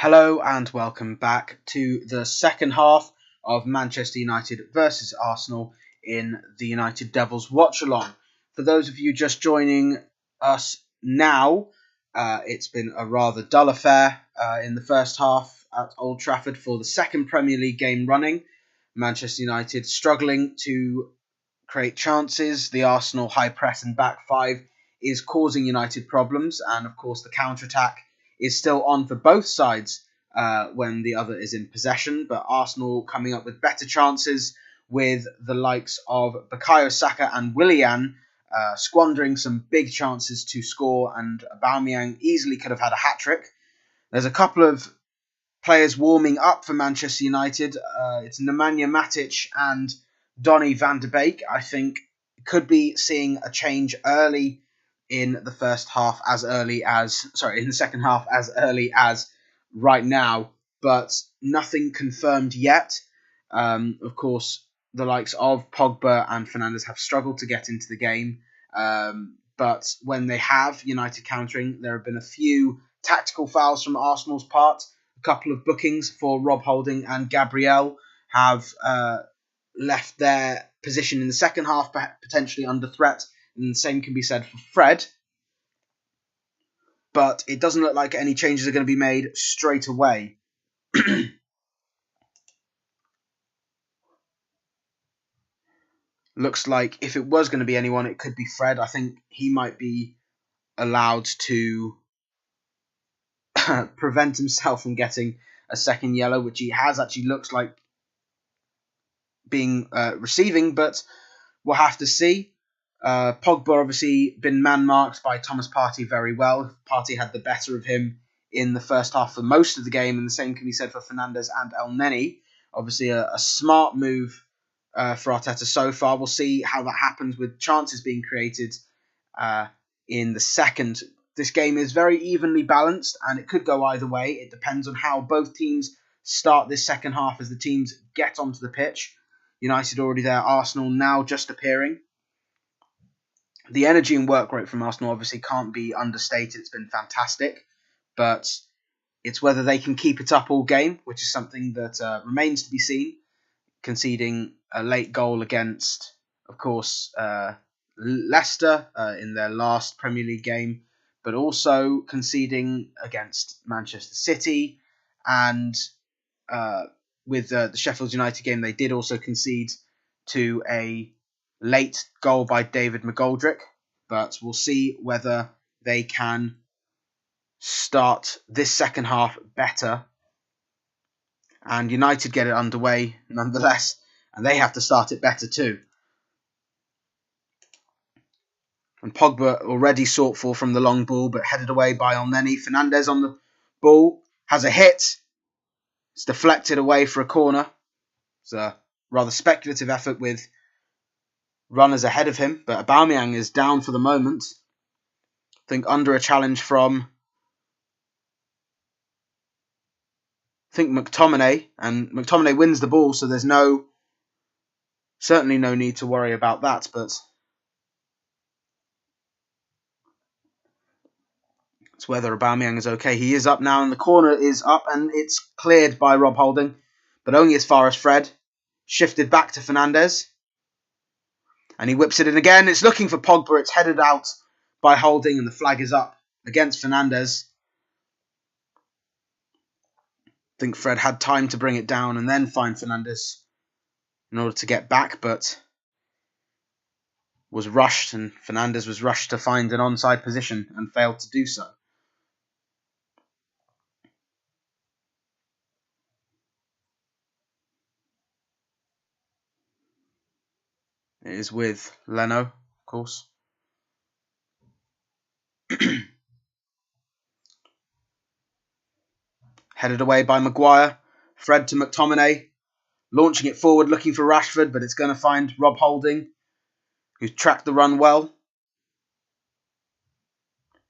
Hello and welcome back to the second half of Manchester United versus Arsenal in the United Devils Watchalong. For those of you just joining us now, it's been a rather dull affair in the first half at Old Trafford for the second Premier League game running. Manchester United struggling to create chances. The Arsenal high press and back five is causing United problems, and of course the counter-attack is still on for both sides when the other is in possession, but Arsenal coming up with better chances with the likes of Bukayo Saka and Willian squandering some big chances to score, and Aubameyang easily could have had a hat-trick. There's a couple of players warming up for Manchester United. It's Nemanja Matic and Donny van de Beek. I think could be seeing a change early in the second half as early as right now, but nothing confirmed yet. Of course, the likes of Pogba and Fernandes have struggled to get into the game, but when they have, United countering, there have been a few tactical fouls from Arsenal's part. A couple of bookings for Rob Holding and Gabriel have left their position in the second half potentially under threat, and the same can be said for Fred. But it doesn't look like any changes are going to be made straight away. Looks like if it was going to be anyone, it could be Fred. I think he might be allowed to prevent himself from getting a second yellow, which he has actually looks like being receiving, but we'll have to see. Pogba obviously been man-marked by Thomas Partey very well. Partey had the better of him in the first half for most of the game, and the same can be said for Fernandes and El Neni. Obviously a smart move for Arteta so far. We'll see how that happens with chances being created in the second. This game is very evenly balanced, and it could go either way. It depends on how both teams start this second half as the teams get onto the pitch. United already there, Arsenal now just appearing. The energy and work rate from Arsenal obviously can't be understated. It's been fantastic, but it's whether they can keep it up all game, which is something that remains to be seen. Conceding a late goal against, of course, Leicester in their last Premier League game, but also conceding against Manchester City, and with the Sheffield United game, they did also concede to a late goal by David McGoldrick, but we'll see whether they can start this second half better. And United get it underway nonetheless, and they have to start it better too. And Pogba already sought for from the long ball, but headed away by El Neni. Fernandes on the ball, has a hit. It's deflected away for a corner. It's a rather speculative effort with runners ahead of him, but Aubameyang is down for the moment. I think under a challenge from McTominay, and McTominay wins the ball, so there's certainly no need to worry about that, but it's whether Aubameyang is okay. He is up now, and the corner is up, and it's cleared by Rob Holding, but only as far as Fred. Shifted back to Fernandes, and he whips it in again. It's looking for Pogba. It's headed out by Holding, and the flag is up against Fernandes. I think Fred had time to bring it down and then find Fernandes in order to get back, but was rushed, and Fernandes was rushed to find an onside position and failed to do so. It is with Leno, of course. Headed away by Maguire. Fred to McTominay. Launching it forward, looking for Rashford, but it's going to find Rob Holding, who's tracked the run well.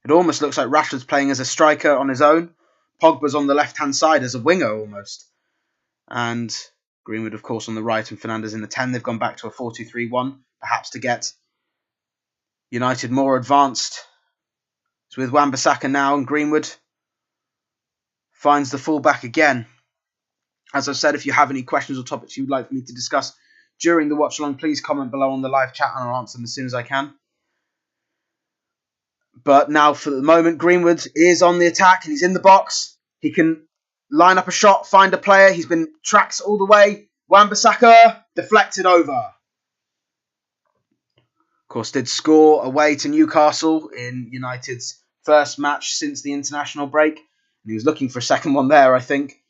It almost looks like Rashford's playing as a striker on his own. Pogba's on the left-hand side as a winger almost. And Greenwood, of course, on the right, and Fernandes in the 10. They've gone back to a 4-2-3-1, perhaps to get United more advanced. It's with Wan-Bissaka now and Greenwood. finds the fullback again. As I've said, if you have any questions or topics you would like me to discuss during the watch along, please comment below on the live chat and I'll answer them as soon as I can. But now, for the moment, Greenwood is on the attack and he's in the box. He can line up a shot, find a player. He's been tracked all the way. Wan-Bissaka deflected over. Of course, did score away to Newcastle in United's first match since the international break. And he was looking for a second one there, I think.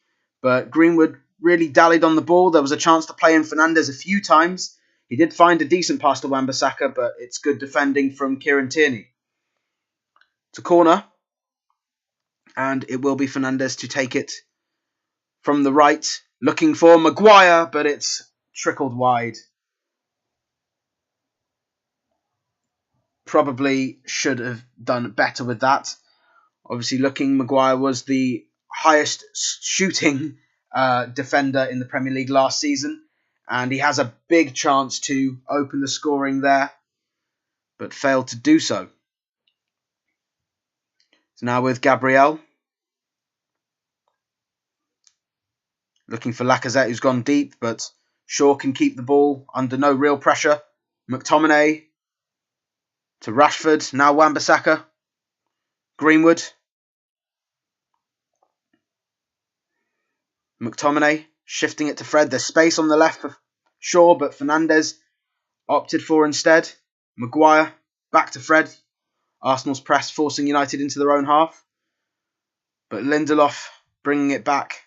But Greenwood really dallied on the ball. There was a chance to play in Fernandes a few times. He did find a decent pass to Wan-Bissaka, but it's good defending from Kieran Tierney. It's a corner, and it will be Fernandes to take it from the right, looking for Maguire, but it's trickled wide. Probably should have done better with that. Obviously, Maguire was the highest shooting defender in the Premier League last season, and he has a big chance to open the scoring there, but failed to do so. So now with Gabriel, looking for Lacazette, who's gone deep, but Shaw can keep the ball under no real pressure. McTominay to Rashford, now Wan-Bissaka. Greenwood. McTominay shifting it to Fred. There's space on the left for Shaw, but Fernandes opted for instead. Maguire back to Fred. Arsenal's press forcing United into their own half. But Lindelof bringing it back.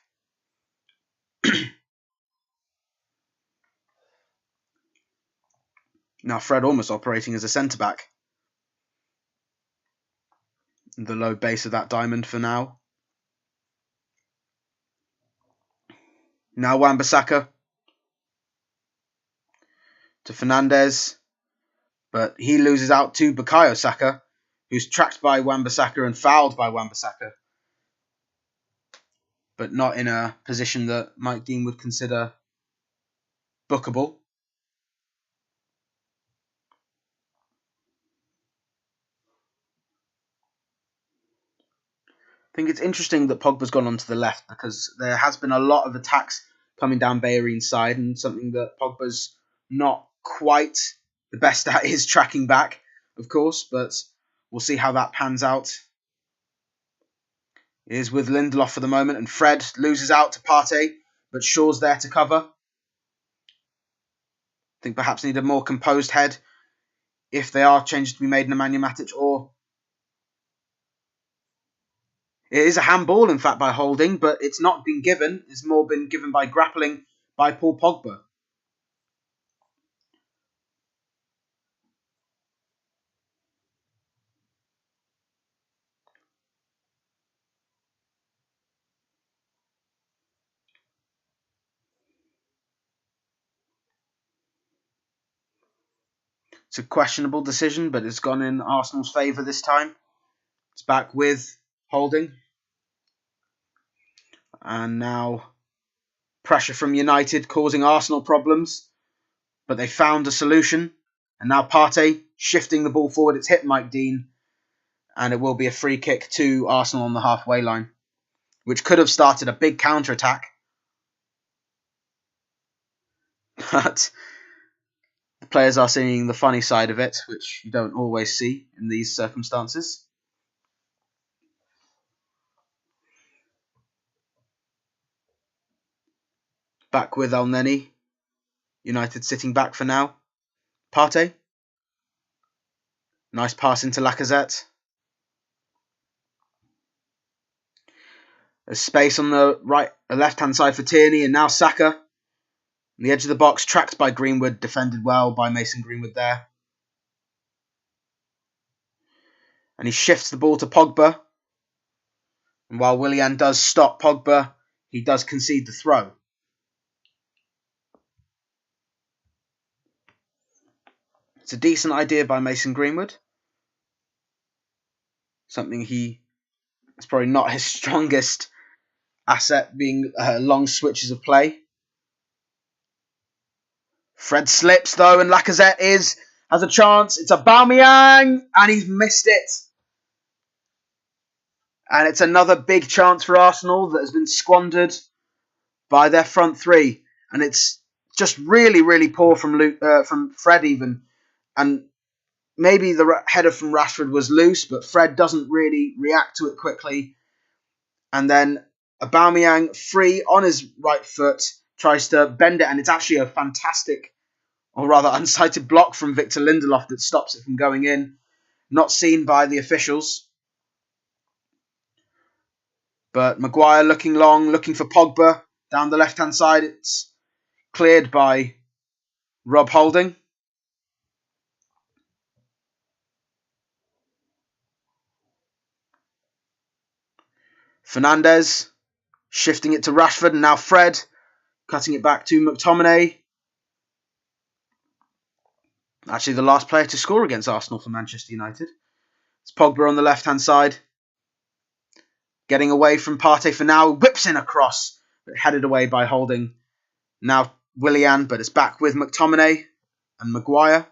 Now Fred almost operating as a centre-back. The low base of that diamond for now. Now Wan-Bissaka to Fernandes. But he loses out to Bukayo Saka, who's tracked by Wan-Bissaka and fouled by Wan-Bissaka. But not in a position that Mike Dean would consider bookable. I think it's interesting that Pogba's gone onto the left because there has been a lot of attacks coming down Bellerin's side, and something that Pogba's not quite the best at is tracking back, of course, but we'll see how that pans out. It is with Lindelof for the moment, and Fred loses out to Partey, but Shaw's there to cover. I think perhaps need a more composed head if there are changes to be made in Nemanja Matic, or it is a handball, in fact, by Holding, but it's not been given. It's more been given by grappling by Paul Pogba. It's a questionable decision, but it's gone in Arsenal's favour this time. It's back with Holding. And now pressure from United causing Arsenal problems. But they found a solution. And now Partey shifting the ball forward. It's hit Mike Dean. And it will be a free kick to Arsenal on the halfway line, which could have started a big counter-attack. But the players are seeing the funny side of it, which you don't always see in these circumstances. Back with Elneny. United sitting back for now. Partey. Nice pass into Lacazette. There's space on the left-hand side for Tierney, and now Saka. On the edge of the box, tracked by Greenwood, defended well by Mason Greenwood there. And he shifts the ball to Pogba. And while Willian does stop Pogba, he does concede the throw. It's a decent idea by Mason Greenwood. Something it's probably not his strongest asset, being long switches of play. Fred slips though, and Lacazette has a chance. It's Aubameyang, and he's missed it. And it's another big chance for Arsenal that has been squandered by their front three. And it's just really, really poor from Fred even. And maybe the header from Rashford was loose, but Fred doesn't really react to it quickly. And then Aubameyang, free on his right foot, tries to bend it. And it's actually a fantastic, or rather unsighted block from Victor Lindelof that stops it from going in. Not seen by the officials. But Maguire looking long, looking for Pogba down the left-hand side. It's cleared by Rob Holding. Fernandes shifting it to Rashford, and now Fred cutting it back to McTominay. Actually, the last player to score against Arsenal for Manchester United. It's Pogba on the left-hand side. Getting away from Partey for now. Whips in a cross, but headed away by Holding. Now Willian, but it's back with McTominay and Maguire.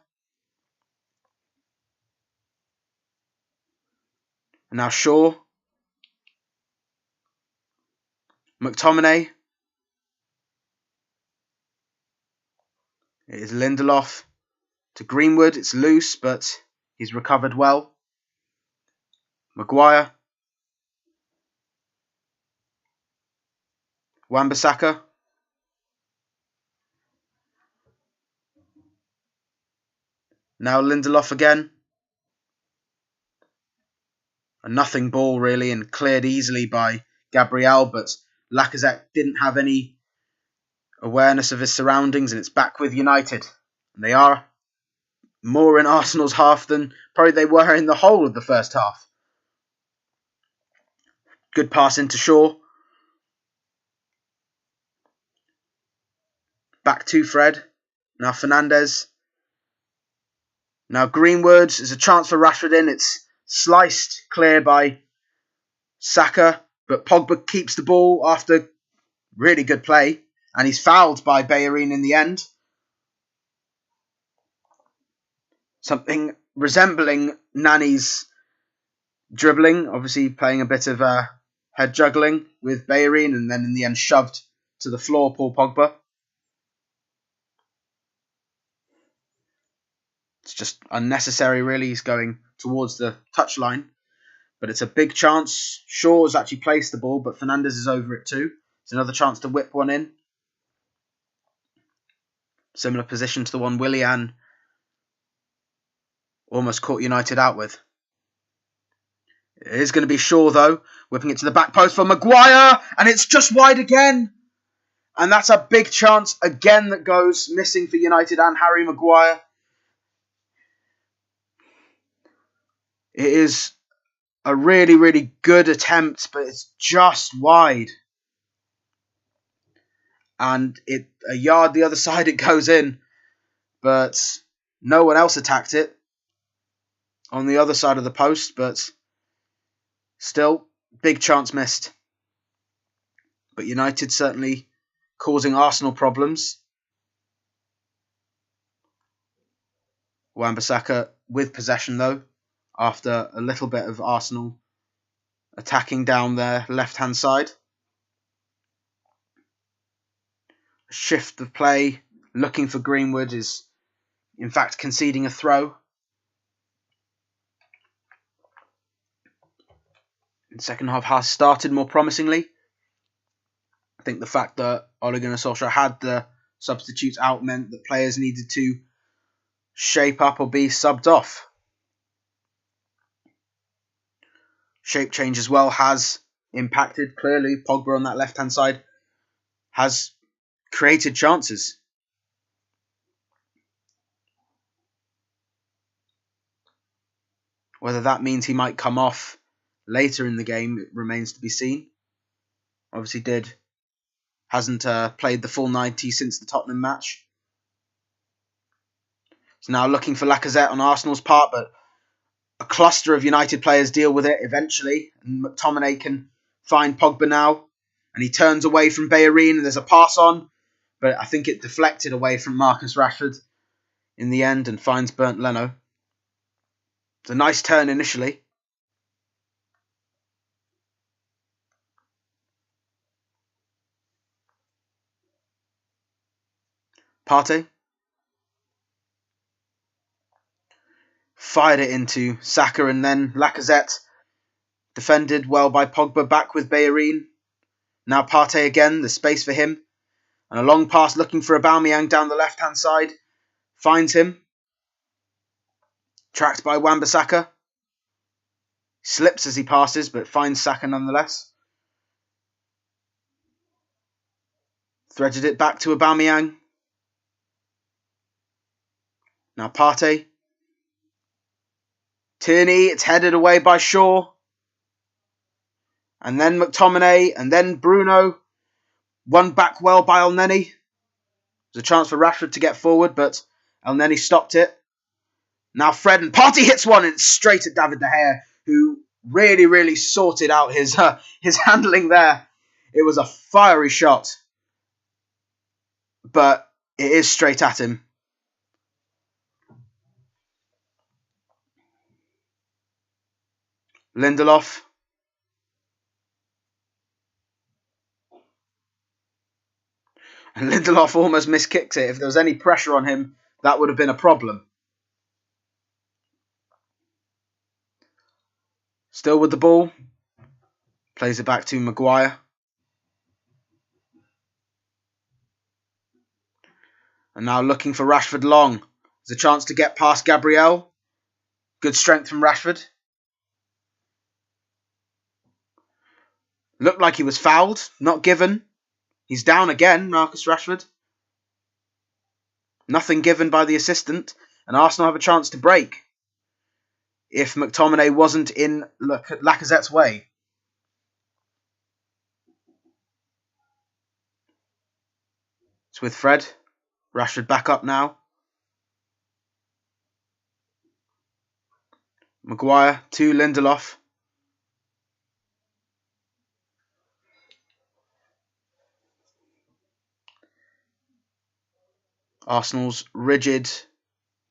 And now Shaw. McTominay. It is Lindelof to Greenwood. It's loose, but he's recovered well. Maguire. Wan-Bissaka. Now Lindelof again. A nothing ball really, and cleared easily by Gabriel, but Lacazette didn't have any awareness of his surroundings, and it's back with United. And they are more in Arsenal's half than probably they were in the whole of the first half. Good pass into Shaw. Back to Fred. Now Fernandes. Now Greenwood. There's a chance for Rashford in. It's sliced clear by Saka, but Pogba keeps the ball after really good play, and he's fouled by Bellerin in the end. Something resembling Nani's dribbling, obviously playing a bit of head juggling with Bellerin, and then in the end shoved to the floor, Paul Pogba. It's just unnecessary, really. He's going towards the touchline, but it's a big chance. Shaw has actually placed the ball, but Fernandes is over it too. It's another chance to whip one in. Similar position to the one Willian almost caught United out with. It is going to be Shaw, though, whipping it to the back post for Maguire, and it's just wide again. And that's a big chance again that goes missing for United and Harry Maguire. It is a really, really good attempt, but it's just wide. And a yard the other side it goes in, but no one else attacked it on the other side of the post, but still, big chance missed. But United certainly causing Arsenal problems. Wan-Bissaka with possession though, after a little bit of Arsenal attacking down their left-hand side. Shift of play, looking for Greenwood, is in fact conceding a throw. The second half has started more promisingly. I think the fact that Ole Gunnar Solskjaer had the substitutes out meant that players needed to shape up or be subbed off. Shape change as well has impacted. Clearly, Pogba on that left-hand side has created chances. Whether that means he might come off later in the game, it remains to be seen. Obviously hasn't played the full 90 since the Tottenham match. He's now looking for Lacazette on Arsenal's part, but a cluster of United players deal with it eventually, and McTominay can find Pogba now, and he turns away from Bellerin, and there's a pass on, but I think it deflected away from Marcus Rashford in the end and finds Bernd Leno. It's a nice turn initially. Partey. Fired it into Saka and then Lacazette. Defended well by Pogba, back with Bellerin. Now Partey again, the space for him. And a long pass looking for Aubameyang down the left-hand side. Finds him. Tracked by Wan-Bissaka. Slips as he passes, but finds Saka nonetheless. Threaded it back to Aubameyang. Now Partey. Tierney, it's headed away by Shaw. And then McTominay, and then Bruno. Won back well by Elneny. There's a chance for Rashford to get forward, but Elneny stopped it. Now Fred, and Partey hits one, and it's straight at David De Gea, who really sorted out his handling there. It was a fiery shot, but it is straight at him. Lindelof. And Lindelof almost miskicks it. If there was any pressure on him, that would have been a problem. Still with the ball. Plays it back to Maguire. And now looking for Rashford long. There's a chance to get past Gabriel. Good strength from Rashford. Looked like he was fouled. Not given. He's down again, Marcus Rashford. Nothing given by the assistant. And Arsenal have a chance to break. If McTominay wasn't in Lacazette's way. It's with Fred. Rashford back up now. Maguire to Lindelof. Arsenal's rigid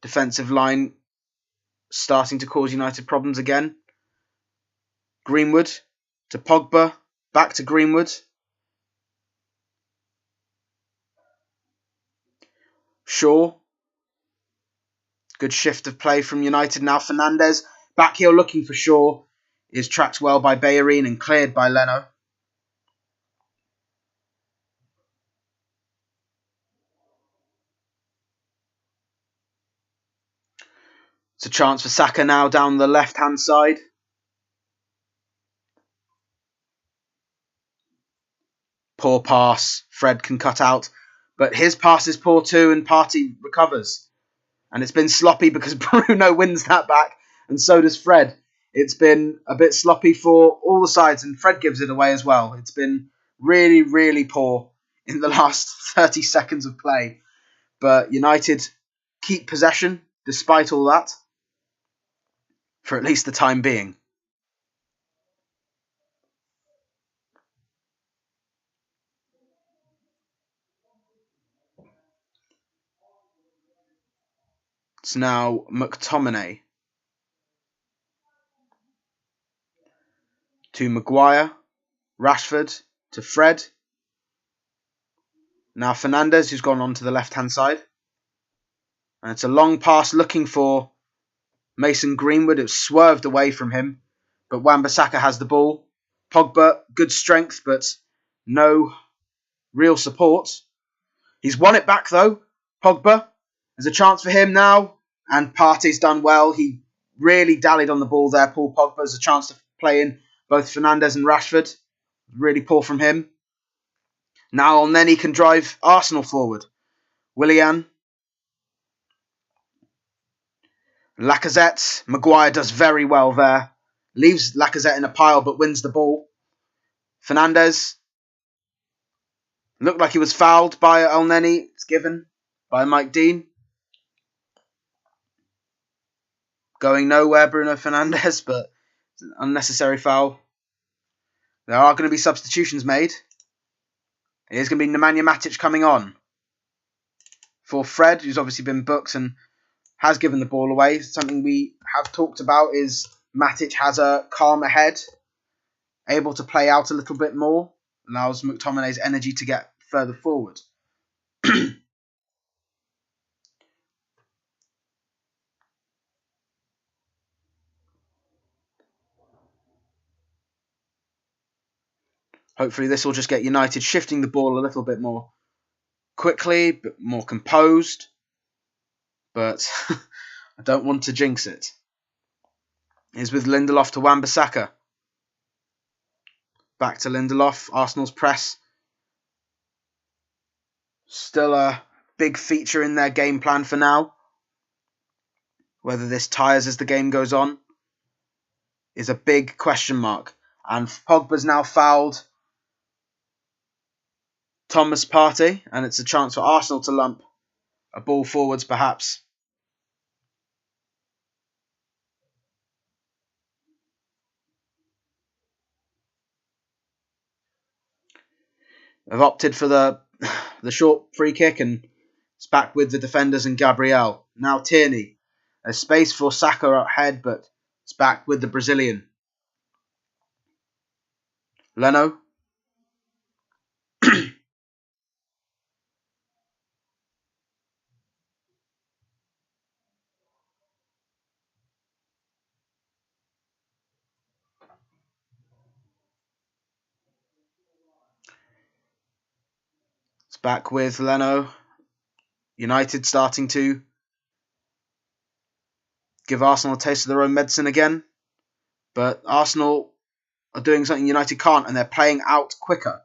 defensive line starting to cause United problems again. Greenwood to Pogba. Back to Greenwood. Shaw. Good shift of play from United. Now Fernandes. Back heel looking for Shaw. Is tracked well by Bellerin and cleared by Leno. It's a chance for Saka now down the left-hand side. Poor pass. Fred can cut out. But his pass is poor too, and Partey recovers. And it's been sloppy because Bruno wins that back, and so does Fred. It's been a bit sloppy for all the sides, and Fred gives it away as well. It's been really poor in the last 30 seconds of play. But United keep possession despite all that, for at least the time being. It's now McTominay to Maguire, Rashford to Fred. Now Fernandes, who's gone on to the left-hand side. And it's a long pass looking for Mason Greenwood. It was swerved away from him. But Wan-Bissaka has the ball. Pogba, good strength, but no real support. He's won it back, though. Pogba. There's a chance for him now. And Partey's done well. He really dallied on the ball there. Paul Pogba has a chance to play in both Fernandes and Rashford. Really poor from him. Now Elneny can drive Arsenal forward. Willian. Lacazette. Maguire does very well there. Leaves Lacazette in a pile but wins the ball. Fernandes. Looked like he was fouled by Elneny. It's given by Mike Dean. Going nowhere, Bruno Fernandes, but it's an unnecessary foul. There are going to be substitutions made. It is going to be Nemanja Matic coming on for Fred, who's obviously been booked and has given the ball away. Something we have talked about is Matic has a calmer head, able to play out a little bit more, allows McTominay's energy to get further forward. Hopefully this will just get United shifting the ball a little bit more quickly, but more composed. But I don't want to jinx it. Is with Lindelof to Wan-Bissaka. Back to Lindelof. Arsenal's press. Still a big feature in their game plan for now. Whether this tires as the game goes on is a big question mark. And Pogba's now fouled Thomas Partey, and it's a chance for Arsenal to lump a ball forwards perhaps. Have opted for the short free kick, and it's back with the defenders and Gabriel. Now Tierney. There's space for Saka ahead, but it's back with the Brazilian. Leno. It's back with Leno. United starting to give Arsenal a taste of their own medicine again. But Arsenal are doing something United can't, and they're playing out quicker.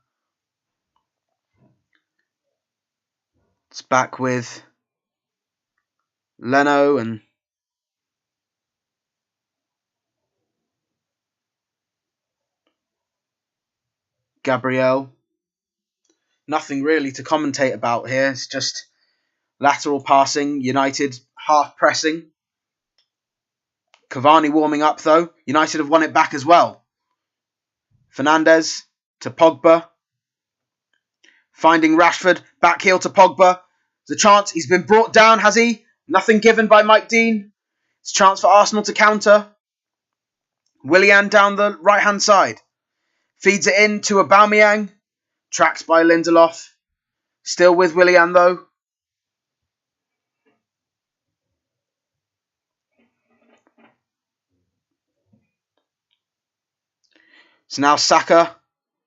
It's back with Leno and Gabriel. Nothing really to commentate about here. It's just lateral passing. United half pressing. Cavani warming up though. United have won it back as well. Fernandes to Pogba. Finding Rashford. Back heel to Pogba. There's a chance. He's been brought down, has he? Nothing given by Mike Dean. It's a chance for Arsenal to counter. Willian down the right-hand side. Feeds it in to Aubameyang. Tracked by Lindelof. Still with Willian though. So now Saka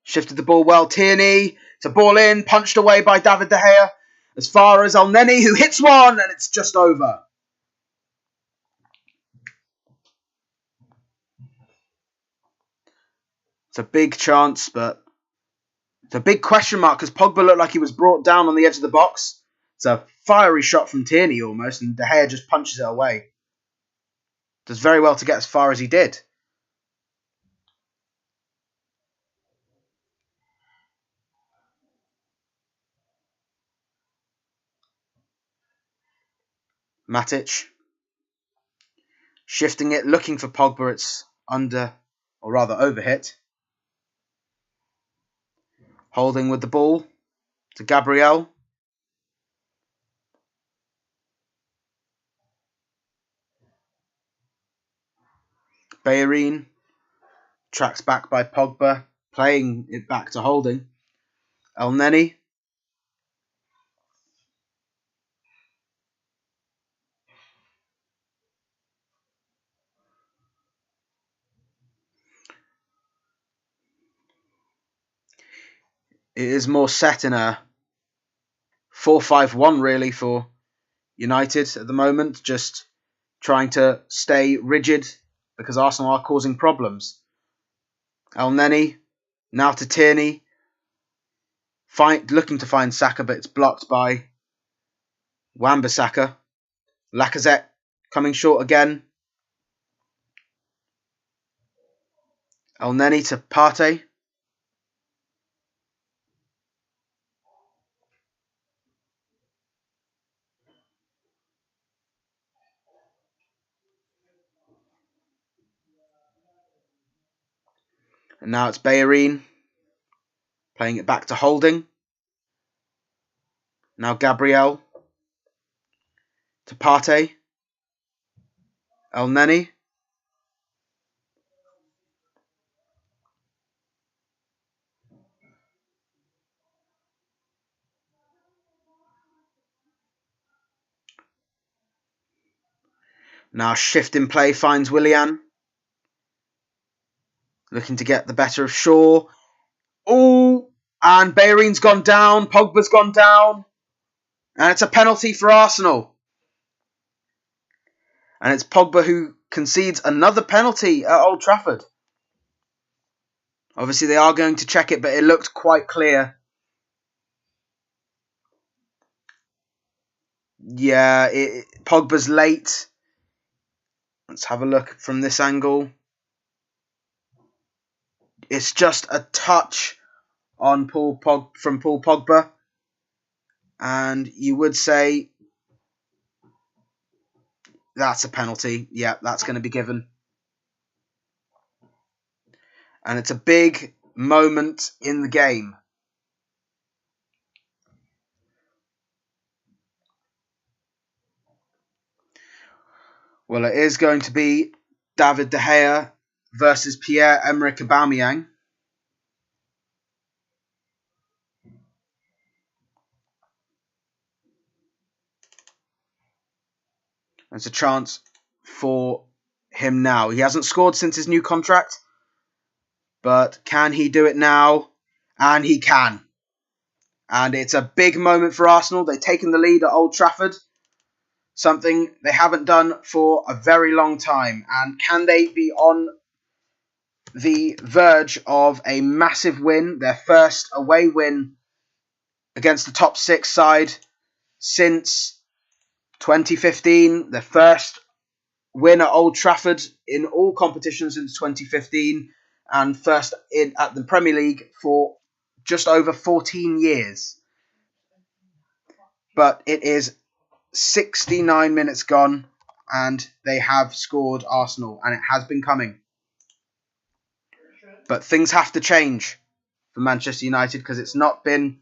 shifted the ball well. Tierney. It's a ball in. Punched away by David De Gea. As far as Elneny, who hits one, and it's just over. It's a big chance, but it's a big question mark because Pogba looked like he was brought down on the edge of the box. It's a fiery shot from Tierney almost, and De Gea just punches it away. Does very well to get as far as he did. Matic. Shifting it, looking for Pogba. It's under, or rather overhit. Holding with the ball to Gabriel. Bellerin. Tracks back by Pogba. Playing it back to Holding. Elneny. It is more set in a 4-5-1 really for United at the moment. Just trying to stay rigid because Arsenal are causing problems. Elneny. Now to Tierney. Looking to find Saka, but it's blocked by Wan-Bissaka. Lacazette coming short again. Elneny to Partey. And now it's Bellerin. Playing it back to Holding. Now Gabriel. To Partey. Elneny. Now shift in play finds Willian. Looking to get the better of Shaw. Oh, and Bayern's gone down. Pogba's gone down. And it's a penalty for Arsenal. And it's Pogba who concedes another penalty at Old Trafford. Obviously, they are going to check it, but it looked quite clear. Yeah, Pogba's late. Let's have a look from this angle. It's just a touch on from Paul Pogba. And you would say that's a penalty. Yeah, that's going to be given. And it's a big moment in the game. Well, it is going to be David De Gea versus Pierre-Emerick Aubameyang. There's a chance for him now. He hasn't scored since his new contract, but can he do it now? And he can. And it's a big moment for Arsenal. They've taken the lead at Old Trafford, something they haven't done for a very long time. And can they be on the verge of a massive win, their first away win against the top six side since 2015, their first win at Old Trafford in all competitions since 2015, and first at the Premier League for just over 14 years. But it is 69 minutes gone, and they have scored Arsenal, and it has been coming. But things have to change for Manchester United because it's not been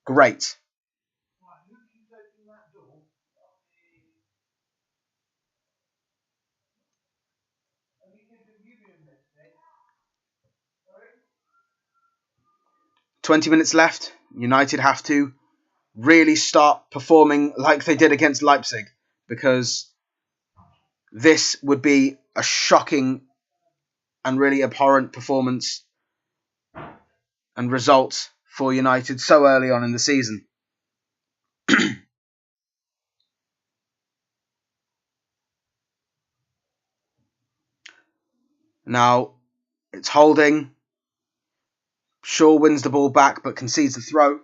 great. "20 minutes left. United have to really start performing like they did against Leipzig, because this would be a shocking and really abhorrent performance and result for United so early on in the season." Now, it's holding. Shaw wins the ball back but concedes the throw.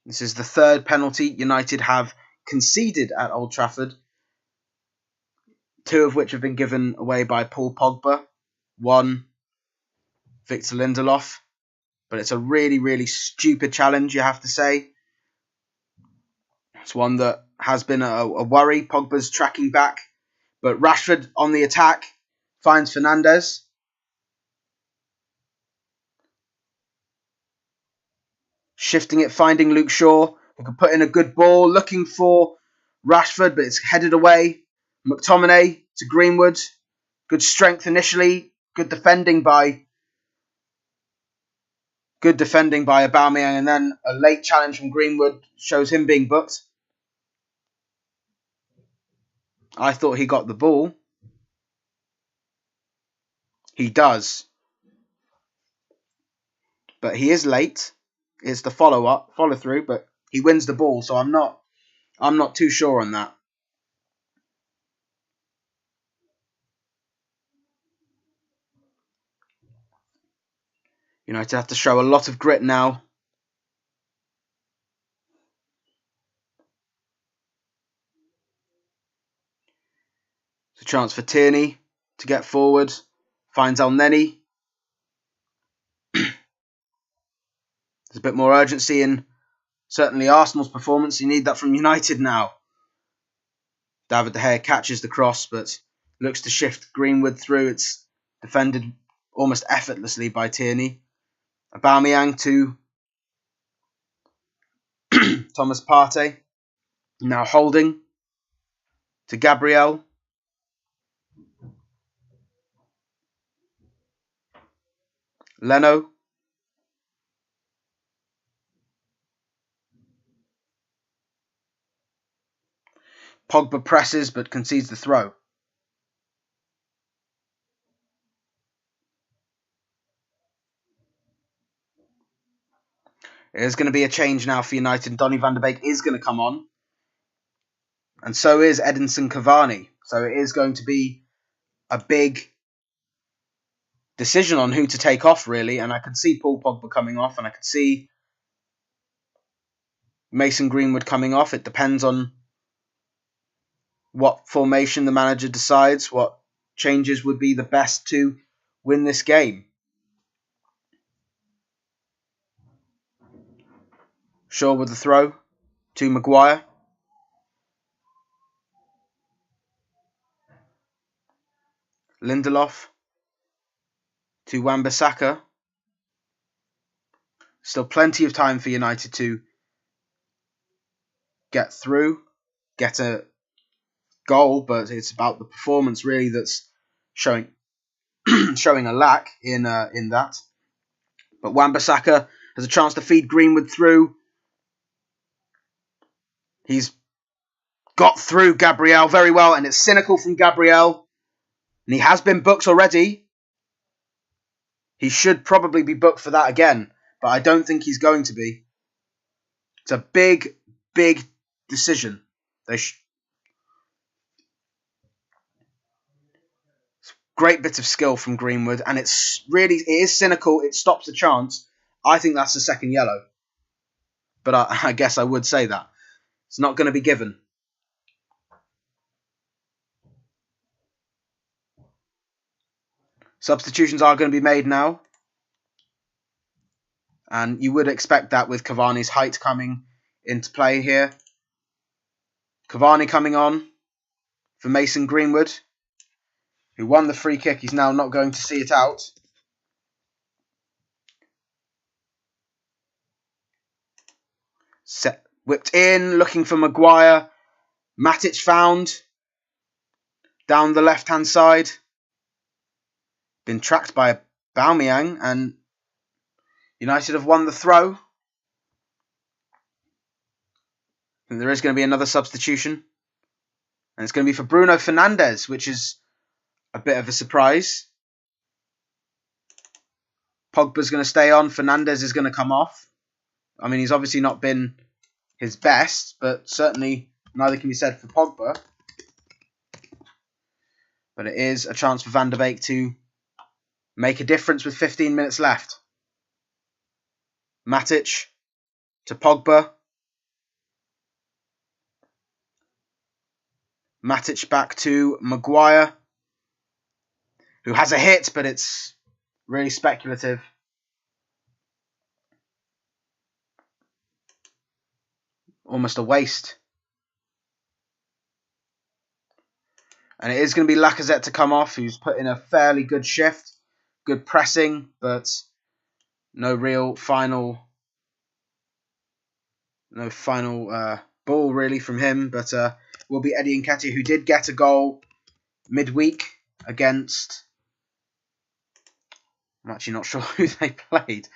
This is the third penalty United have conceded at Old Trafford, two of which have been given away by Paul Pogba, one Victor Lindelof. But it's a really, really stupid challenge, you have to say. It's one that has been a worry. Pogba's tracking back, but Rashford on the attack finds Fernandes. Shifting it, finding Luke Shaw, who can put in a good ball, looking for Rashford, but it's headed away. McTominay to Greenwood. Good strength initially. Good defending by Aubameyang, and then a late challenge from Greenwood shows him being booked. I thought he got the ball. He does. But he is late. It's the follow through, but he wins the ball, so I'm not too sure on that. United have to show a lot of grit now. It's a chance for Tierney to get forward. Finds Elneny. There's a bit more urgency in certainly Arsenal's performance. You need that from United now. David De Gea catches the cross, but looks to shift Greenwood through. It's defended almost effortlessly by Tierney. Aubameyang to Thomas Partey. Now holding to Gabriel. Leno. Pogba presses but concedes the throw. There's going to be a change now for United. Donny van de Beek is going to come on. And so is Edinson Cavani. So it is going to be a big decision on who to take off, really. And I could see Paul Pogba coming off, and I could see Mason Greenwood coming off. It depends on what formation the manager decides, what changes would be the best to win this game. Shaw with the throw to Maguire. Lindelof to Wan-Bissaka. Still plenty of time for United to get through, get a goal, but it's about the performance really that's showing showing a lack in that. But Wan-Bissaka has a chance to feed Greenwood through. He's got through Gabriel very well, and it's cynical from Gabriel. And he has been booked already. He should probably be booked for that again, but I don't think he's going to be. It's a big, big decision. Great bit of skill from Greenwood, and it is cynical. It stops a chance. I think that's the second yellow. But I guess I would say that. It's not going to be given. Substitutions are going to be made now. And you would expect that with Cavani's height coming into play here. Cavani coming on for Mason Greenwood, who won the free kick. He's now not going to see it out. Whipped in, looking for Maguire. Matic found. Down the left-hand side. Been tracked by Aubameyang, and United have won the throw. And there is going to be another substitution. And it's going to be for Bruno Fernandes, which is a bit of a surprise. Pogba's going to stay on. Fernandes is going to come off. I mean, he's obviously not been his best, but certainly neither can be said for Pogba. But it is a chance for Van de Beek to make a difference with 15 minutes left. Matic to Pogba. Matic back to Maguire, who has a hit, but it's really speculative. Almost a waste. And it is going to be Lacazette to come off, who's put in a fairly good shift. Good pressing, but no real final ball really from him. But will be Eddie Nketiah, who did get a goal midweek against... I'm actually not sure who they played.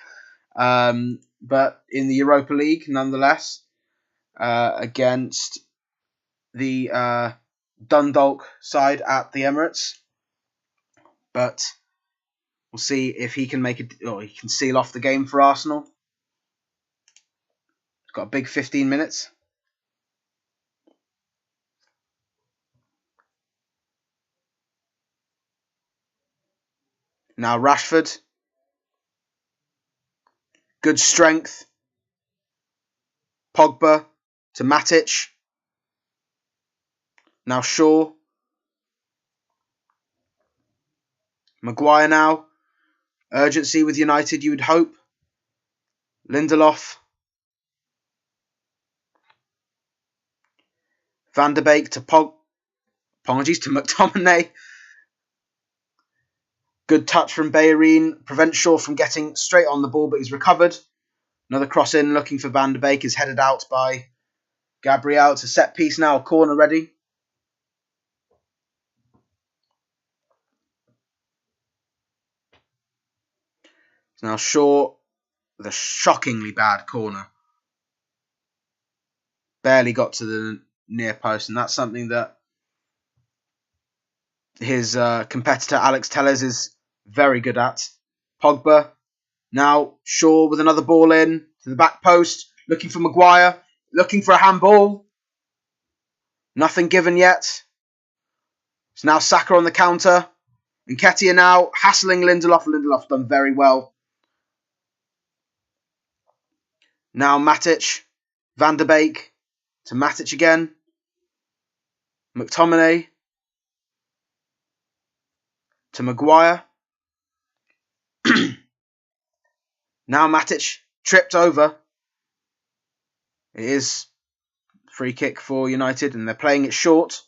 But in the Europa League, nonetheless, against the Dundalk side at the Emirates. But we'll see if he can he can seal off the game for Arsenal. He's got a big 15 minutes. Now Rashford. Good strength. Pogba to Matic. Now Shaw. Maguire now. Urgency with United, you would hope. Lindelof. Van de Beek to Apologies to McTominay. Good touch from Bellerin. Prevents Shaw from getting straight on the ball, but he's recovered. Another cross in, looking for Van de Beek, is headed out by Gabriel. It's a set piece now, a corner ready. Now Shaw with a shockingly bad corner. Barely got to the near post, and that's something that his competitor Alex Telles is very good at. Pogba, now Shaw with another ball in to the back post, looking for Maguire, looking for a handball. Nothing given yet. It's now Saka on the counter. Nketiah now hassling Lindelof. Lindelof's done very well. Now Matic, Van der Beek to Matic again. McTominay to Maguire. Now Matic tripped over. It is free kick for United, and they're playing it short.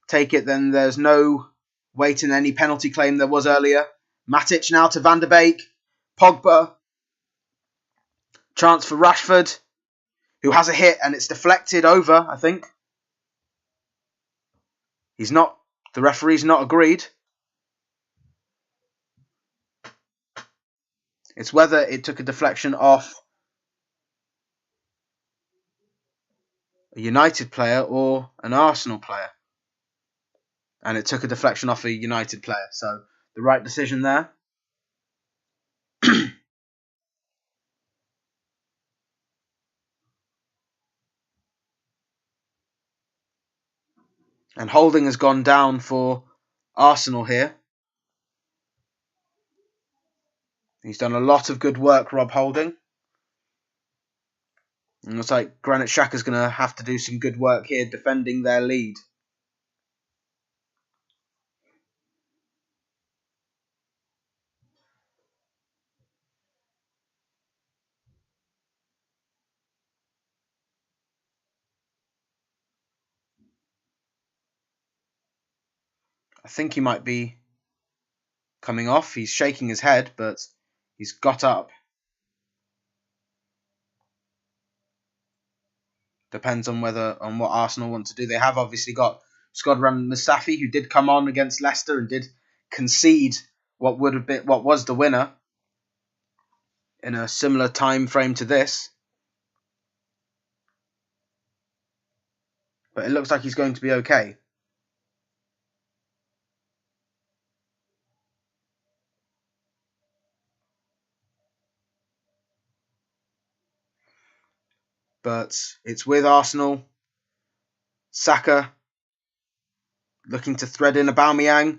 Take it, then there's no weight in any penalty claim there was earlier. Matic now to Van der Beek. Pogba. Chance for Rashford, who has a hit, and it's deflected over, I think. The referee's not agreed. It's whether it took a deflection off a United player or an Arsenal player. And it took a deflection off a United player. So the right decision there. And Holding has gone down for Arsenal here. He's done a lot of good work, Rob Holding. And it looks like Granit Xhaka's going to have to do some good work here defending their lead. I think he might be coming off. He's shaking his head, but he's got up. Depends on what Arsenal want to do. They have obviously got Shkodran Mustafi, who did come on against Leicester and did concede what was the winner in a similar time frame to this. But it looks like he's going to be okay. But it's with Arsenal. Saka looking to thread in Aubameyang.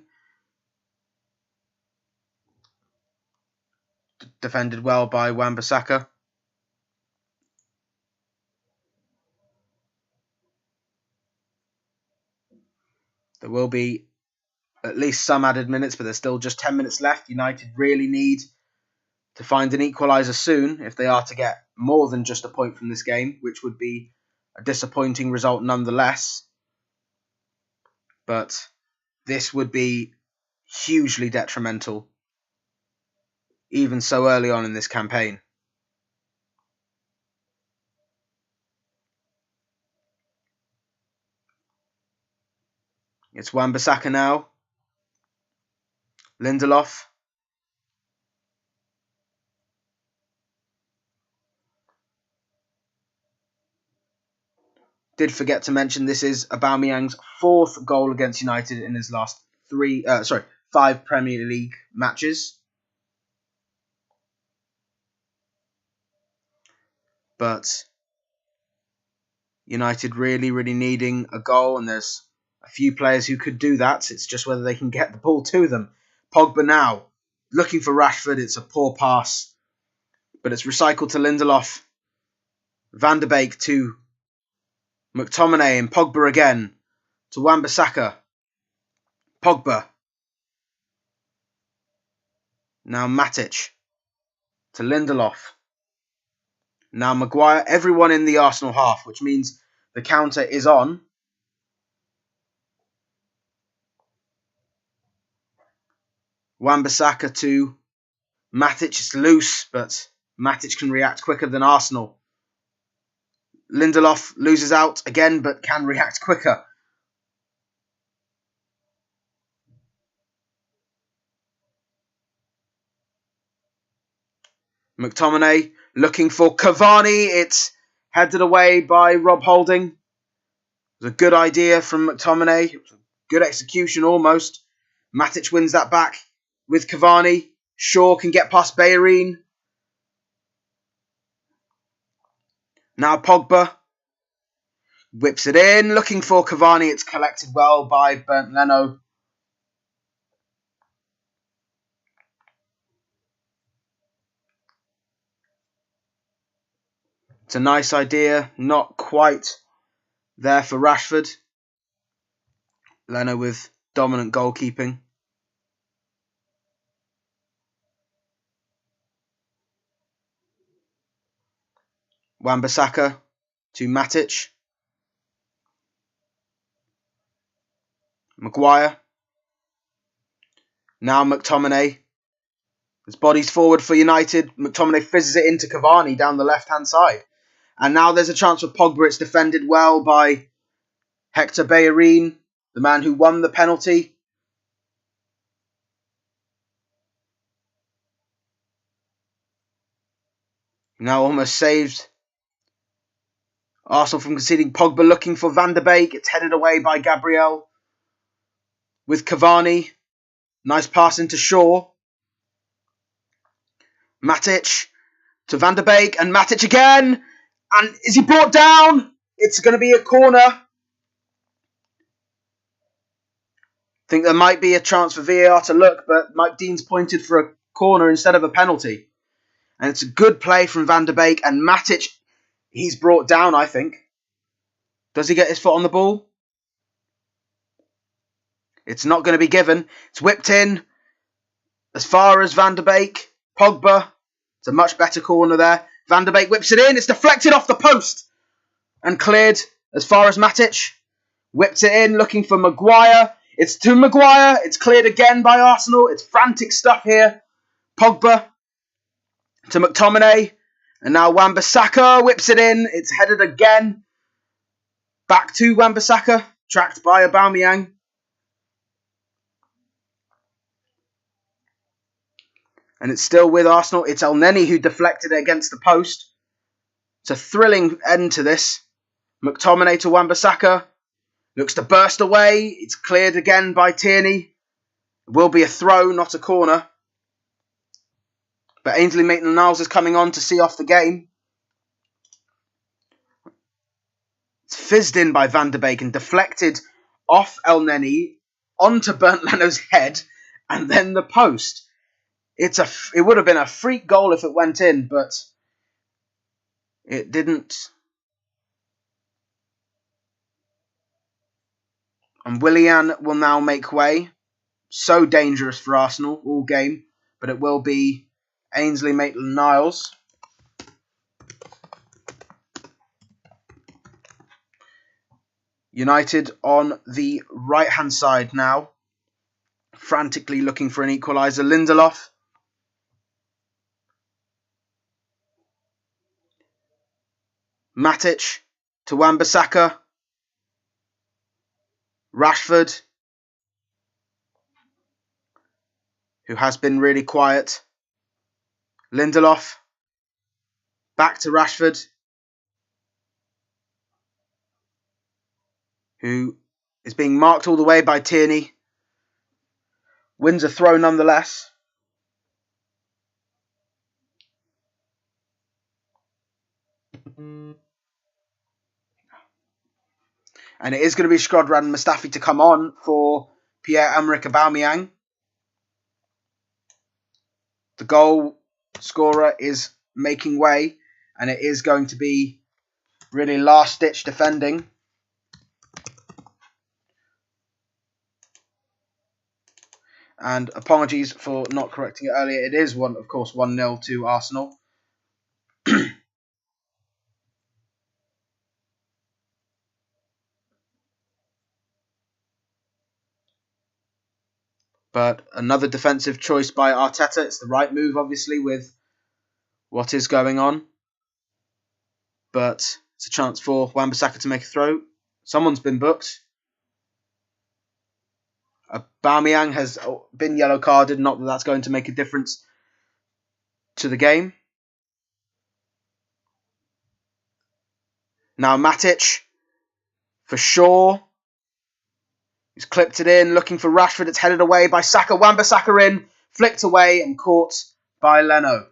Defended well by Wan-Bissaka. There will be at least some added minutes, but there's still just 10 minutes left. United really need to find an equaliser soon if they are to get more than just a point from this game, which would be a disappointing result nonetheless. But this would be hugely detrimental, even so early on in this campaign. It's Wan-Bissaka now. Lindelof. Did forget to mention this is Aubameyang's 4th goal against United in his last 5 Premier League matches. But United really, really needing a goal, and there's a few players who could do that. It's just whether they can get the ball to them. Pogba now looking for Rashford. It's a poor pass, but it's recycled to Lindelof. Van der Beek to McTominay, and Pogba again to Wan-Bissaka. Pogba. Now Matic to Lindelof. Now Maguire. Everyone in the Arsenal half, which means the counter is on. Wan-Bissaka to Matic. It's loose, but Matic can react quicker than Arsenal. Lindelof loses out again, but can react quicker. McTominay looking for Cavani. It's headed away by Rob Holding. was a good idea from McTominay. It was a good execution almost. Matic wins that back with Cavani. Shaw can get past Bellerin. Now Pogba whips it in, looking for Cavani. It's collected well by Bernd Leno. It's a nice idea, not quite there for Rashford. Leno with dominant goalkeeping. Wan-Bissaka to Matic. Maguire. Now McTominay. His body's forward for United. McTominay fizzes it into Cavani down the left-hand side. And now there's a chance for Pogba. It's defended well by Hector Bellerin, the man who won the penalty. Now almost saved Arsenal from conceding. Pogba looking for Van der Beek. It's headed away by Gabriel. With Cavani. Nice pass into Shaw. Matic to Van der Beek. And Matic again. And is he brought down? It's going to be a corner. I think there might be a chance for VAR to look, but Mike Dean's pointed for a corner instead of a penalty. And it's a good play from Van der Beek. And Matic, he's brought down, I think. Does he get his foot on the ball? It's not going to be given. It's whipped in as far as Van der Beek. Pogba. It's a much better corner there. Van der Beek whips it in. It's deflected off the post and cleared as far as Matic. Whips it in, looking for Maguire. It's to Maguire. It's cleared again by Arsenal. It's frantic stuff here. Pogba to McTominay. And now Wan-Bissaka whips it in. It's headed again. Back to Wan-Bissaka. Tracked by Aubameyang. And it's still with Arsenal. It's Elneny who deflected it against the post. It's a thrilling end to this. McTominay to Wan-Bissaka. Looks to burst away. It's cleared again by Tierney. It will be a throw, not a corner. But Ainsley Maitland-Niles is coming on to see off the game. It's fizzed in by Van der Beek and deflected off Elneny onto Bernd Leno's head and then the post. It would have been a freak goal if it went in, but it didn't. And Willian will now make way. So dangerous for Arsenal all game, but it will be Ainsley Maitland-Niles. United on the right-hand side now, frantically looking for an equaliser. Lindelof. Matic to Wan-Bissaka. Rashford, who has been really quiet. Lindelof. Back to Rashford, who is being marked all the way by Tierney. Wins a throw nonetheless. And it is going to be Shkodran Mustafi to come on for Pierre-Emerick Aubameyang. The goal scorer is making way, and it is going to be really last-ditch defending. And apologies for not correcting it earlier. It is, of course, 1-0 to Arsenal. But another defensive choice by Arteta. It's the right move, obviously, with what is going on. But it's a chance for Wan-Bissaka to make a throw. Someone's been booked. Aubameyang has been yellow carded. Not that that's going to make a difference to the game. Now Matic for Shaw. He's clipped it in, looking for Rashford. It's headed away by Saka. Wan-Bissaka in, flicked away and caught by Leno.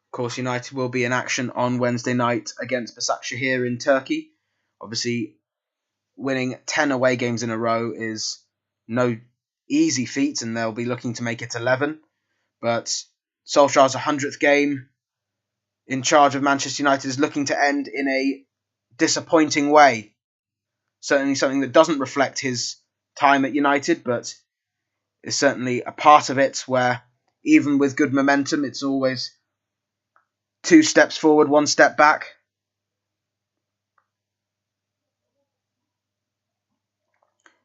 Of course, United will be in action on Wednesday night against Başakşehir in Turkey. Obviously, winning 10 away games in a row is no easy feat, and they'll be looking to make it 11. But Solskjaer's 100th game in charge of Manchester United is looking to end in a disappointing way. Certainly something that doesn't reflect his time at United, but is certainly a part of it where even with good momentum, it's always 2 steps forward, 1 step back.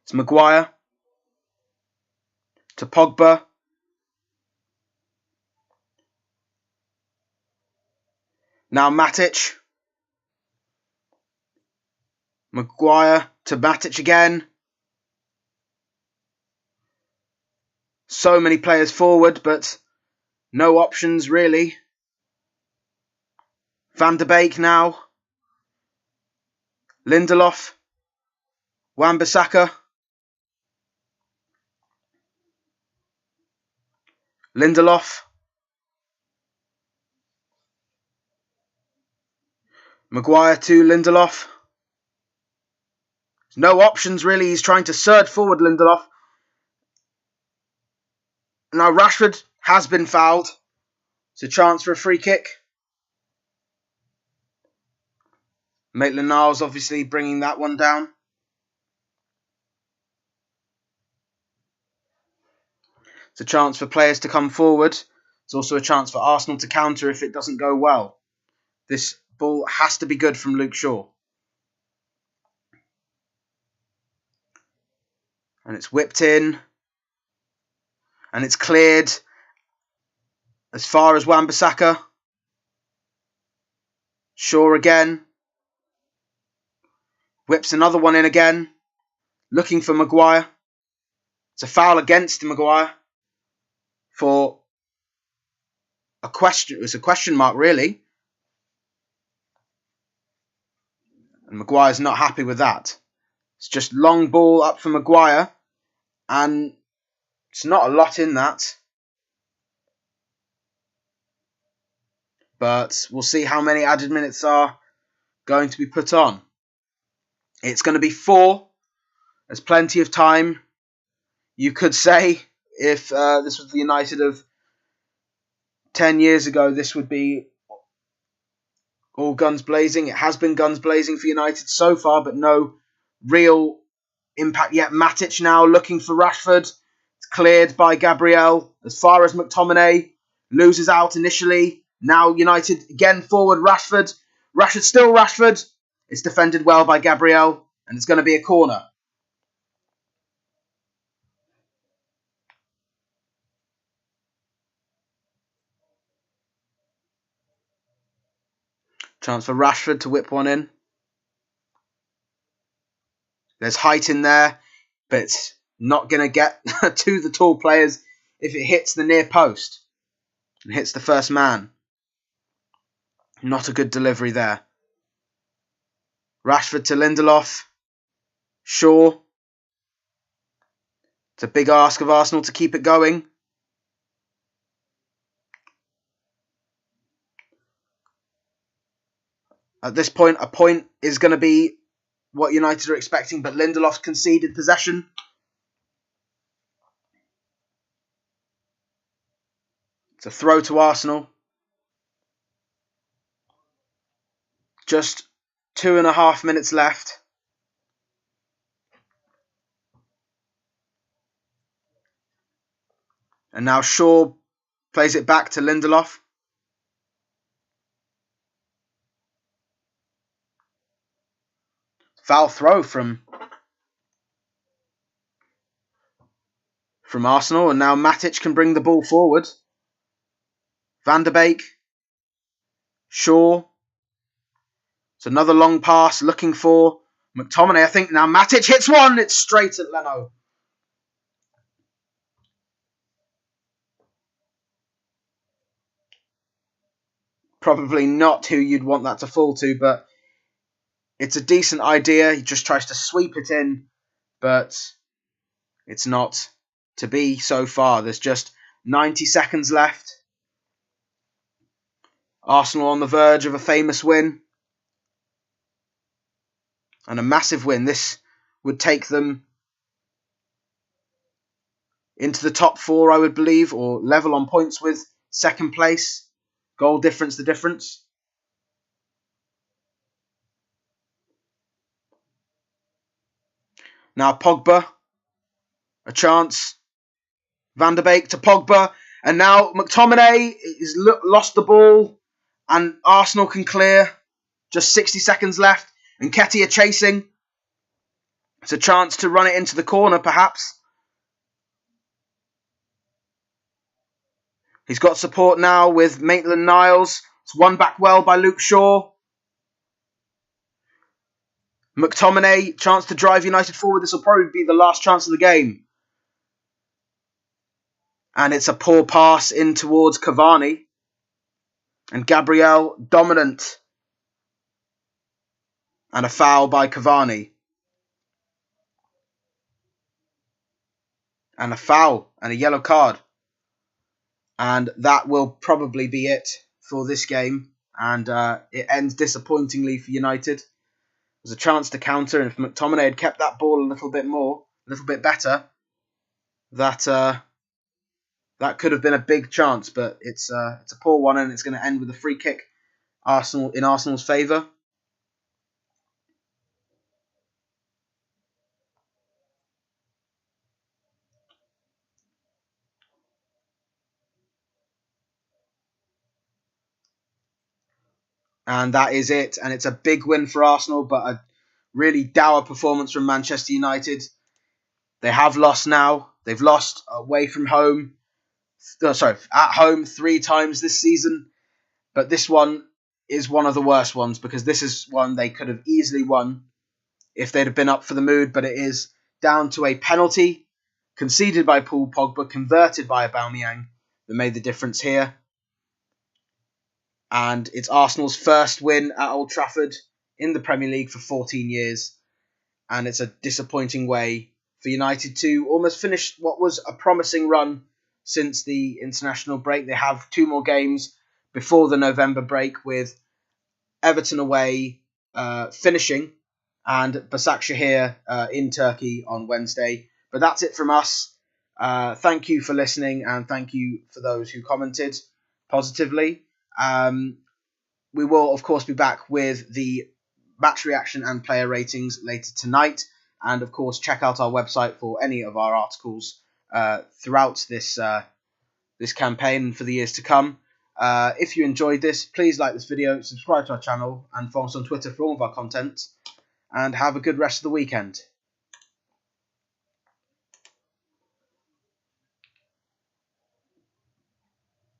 It's Maguire to Pogba. Now Matic. Maguire to Matic again. So many players forward, but no options really. Van de Beek now. Lindelof. Wan-Bissaka. Lindelof. Maguire to Lindelof. No options really. He's trying to surge forward, Lindelof. Now Rashford has been fouled. It's a chance for a free kick. Maitland-Niles obviously bringing that one down. It's a chance for players to come forward. It's also a chance for Arsenal to counter if it doesn't go well. This ball has to be good from Luke Shaw. And it's whipped in. And it's cleared as far as Wan-Bissaka. Shaw again. Whips another one in again. Looking for Maguire. It's a foul against Maguire for a question. It's a question mark, really. And Maguire's not happy with that. It's just long ball up for Maguire. And it's not a lot in that. But we'll see how many added minutes are going to be put on. It's going to be 4. There's plenty of time. You could say if this was the United of 10 years ago, this would be all guns blazing. It has been guns blazing for United so far, but no real impact yet. Matic now looking for Rashford. It's cleared by Gabriel. As far as McTominay loses out initially. Now United again forward. Rashford. Still Rashford. It's defended well by Gabriel. And it's going to be a corner. Chance for Rashford to whip one in. There's height in there, but it's not going to get to the tall players if it hits the near post and hits the first man. Not a good delivery there. Rashford to Lindelof. Shaw. It's a big ask of Arsenal to keep it going. At this point, a point is going to be what United are expecting, but Lindelof conceded possession. It's a throw to Arsenal. Just 2.5 minutes left. And now Shaw plays it back to Lindelof. Foul throw from Arsenal, and now Matic can bring the ball forward. Van de Beek. Shaw. It's another long pass looking for McTominay, I think. Now Matic hits one. It's straight at Leno. Probably not who you'd want that to fall to, but it's a decent idea. He just tries to sweep it in, but it's not to be so far. There's just 90 seconds left. Arsenal on the verge of a famous win. And a massive win. This would take them into the top 4, I would believe, or level on points with second place. Goal difference, the difference. Now Pogba, a chance. Van der Beek to Pogba, and now McTominay has lost the ball, and Arsenal can clear. Just 60 seconds left, and Nketiah chasing. It's a chance to run it into the corner, perhaps. He's got support now with Maitland-Niles. It's won back well by Luke Shaw. McTominay, chance to drive United forward. This will probably be the last chance of the game. And it's a poor pass in towards Cavani. And Gabriel, dominant. And a foul by Cavani. And a foul and a yellow card. And that will probably be it for this game. And it ends disappointingly for United. There's a chance to counter, and if McTominay had kept that ball a little bit more, a little bit better, that could have been a big chance. But it's a poor one, and it's going to end with a free kick, in Arsenal's favour. And that is it. And it's a big win for Arsenal, but a really dour performance from Manchester United. They have lost now. They've lost away from home. At home 3 times this season. But this one is one of the worst ones, because this is one they could have easily won if they'd have been up for the mood. But it is down to a penalty conceded by Paul Pogba, converted by Aubameyang, that made the difference here. And it's Arsenal's first win at Old Trafford in the Premier League for 14 years. And it's a disappointing way for United to almost finish what was a promising run since the international break. They have 2 more games before the November break, with Everton away finishing, and Başakşehir in Turkey on Wednesday. But that's it from us. Thank you for listening, and thank you for those who commented positively. We will, of course, be back with the match reaction and player ratings later tonight. And, of course, check out our website for any of our articles throughout this campaign for the years to come. If you enjoyed this, please like this video, subscribe to our channel, and follow us on Twitter for all of our content. And have a good rest of the weekend.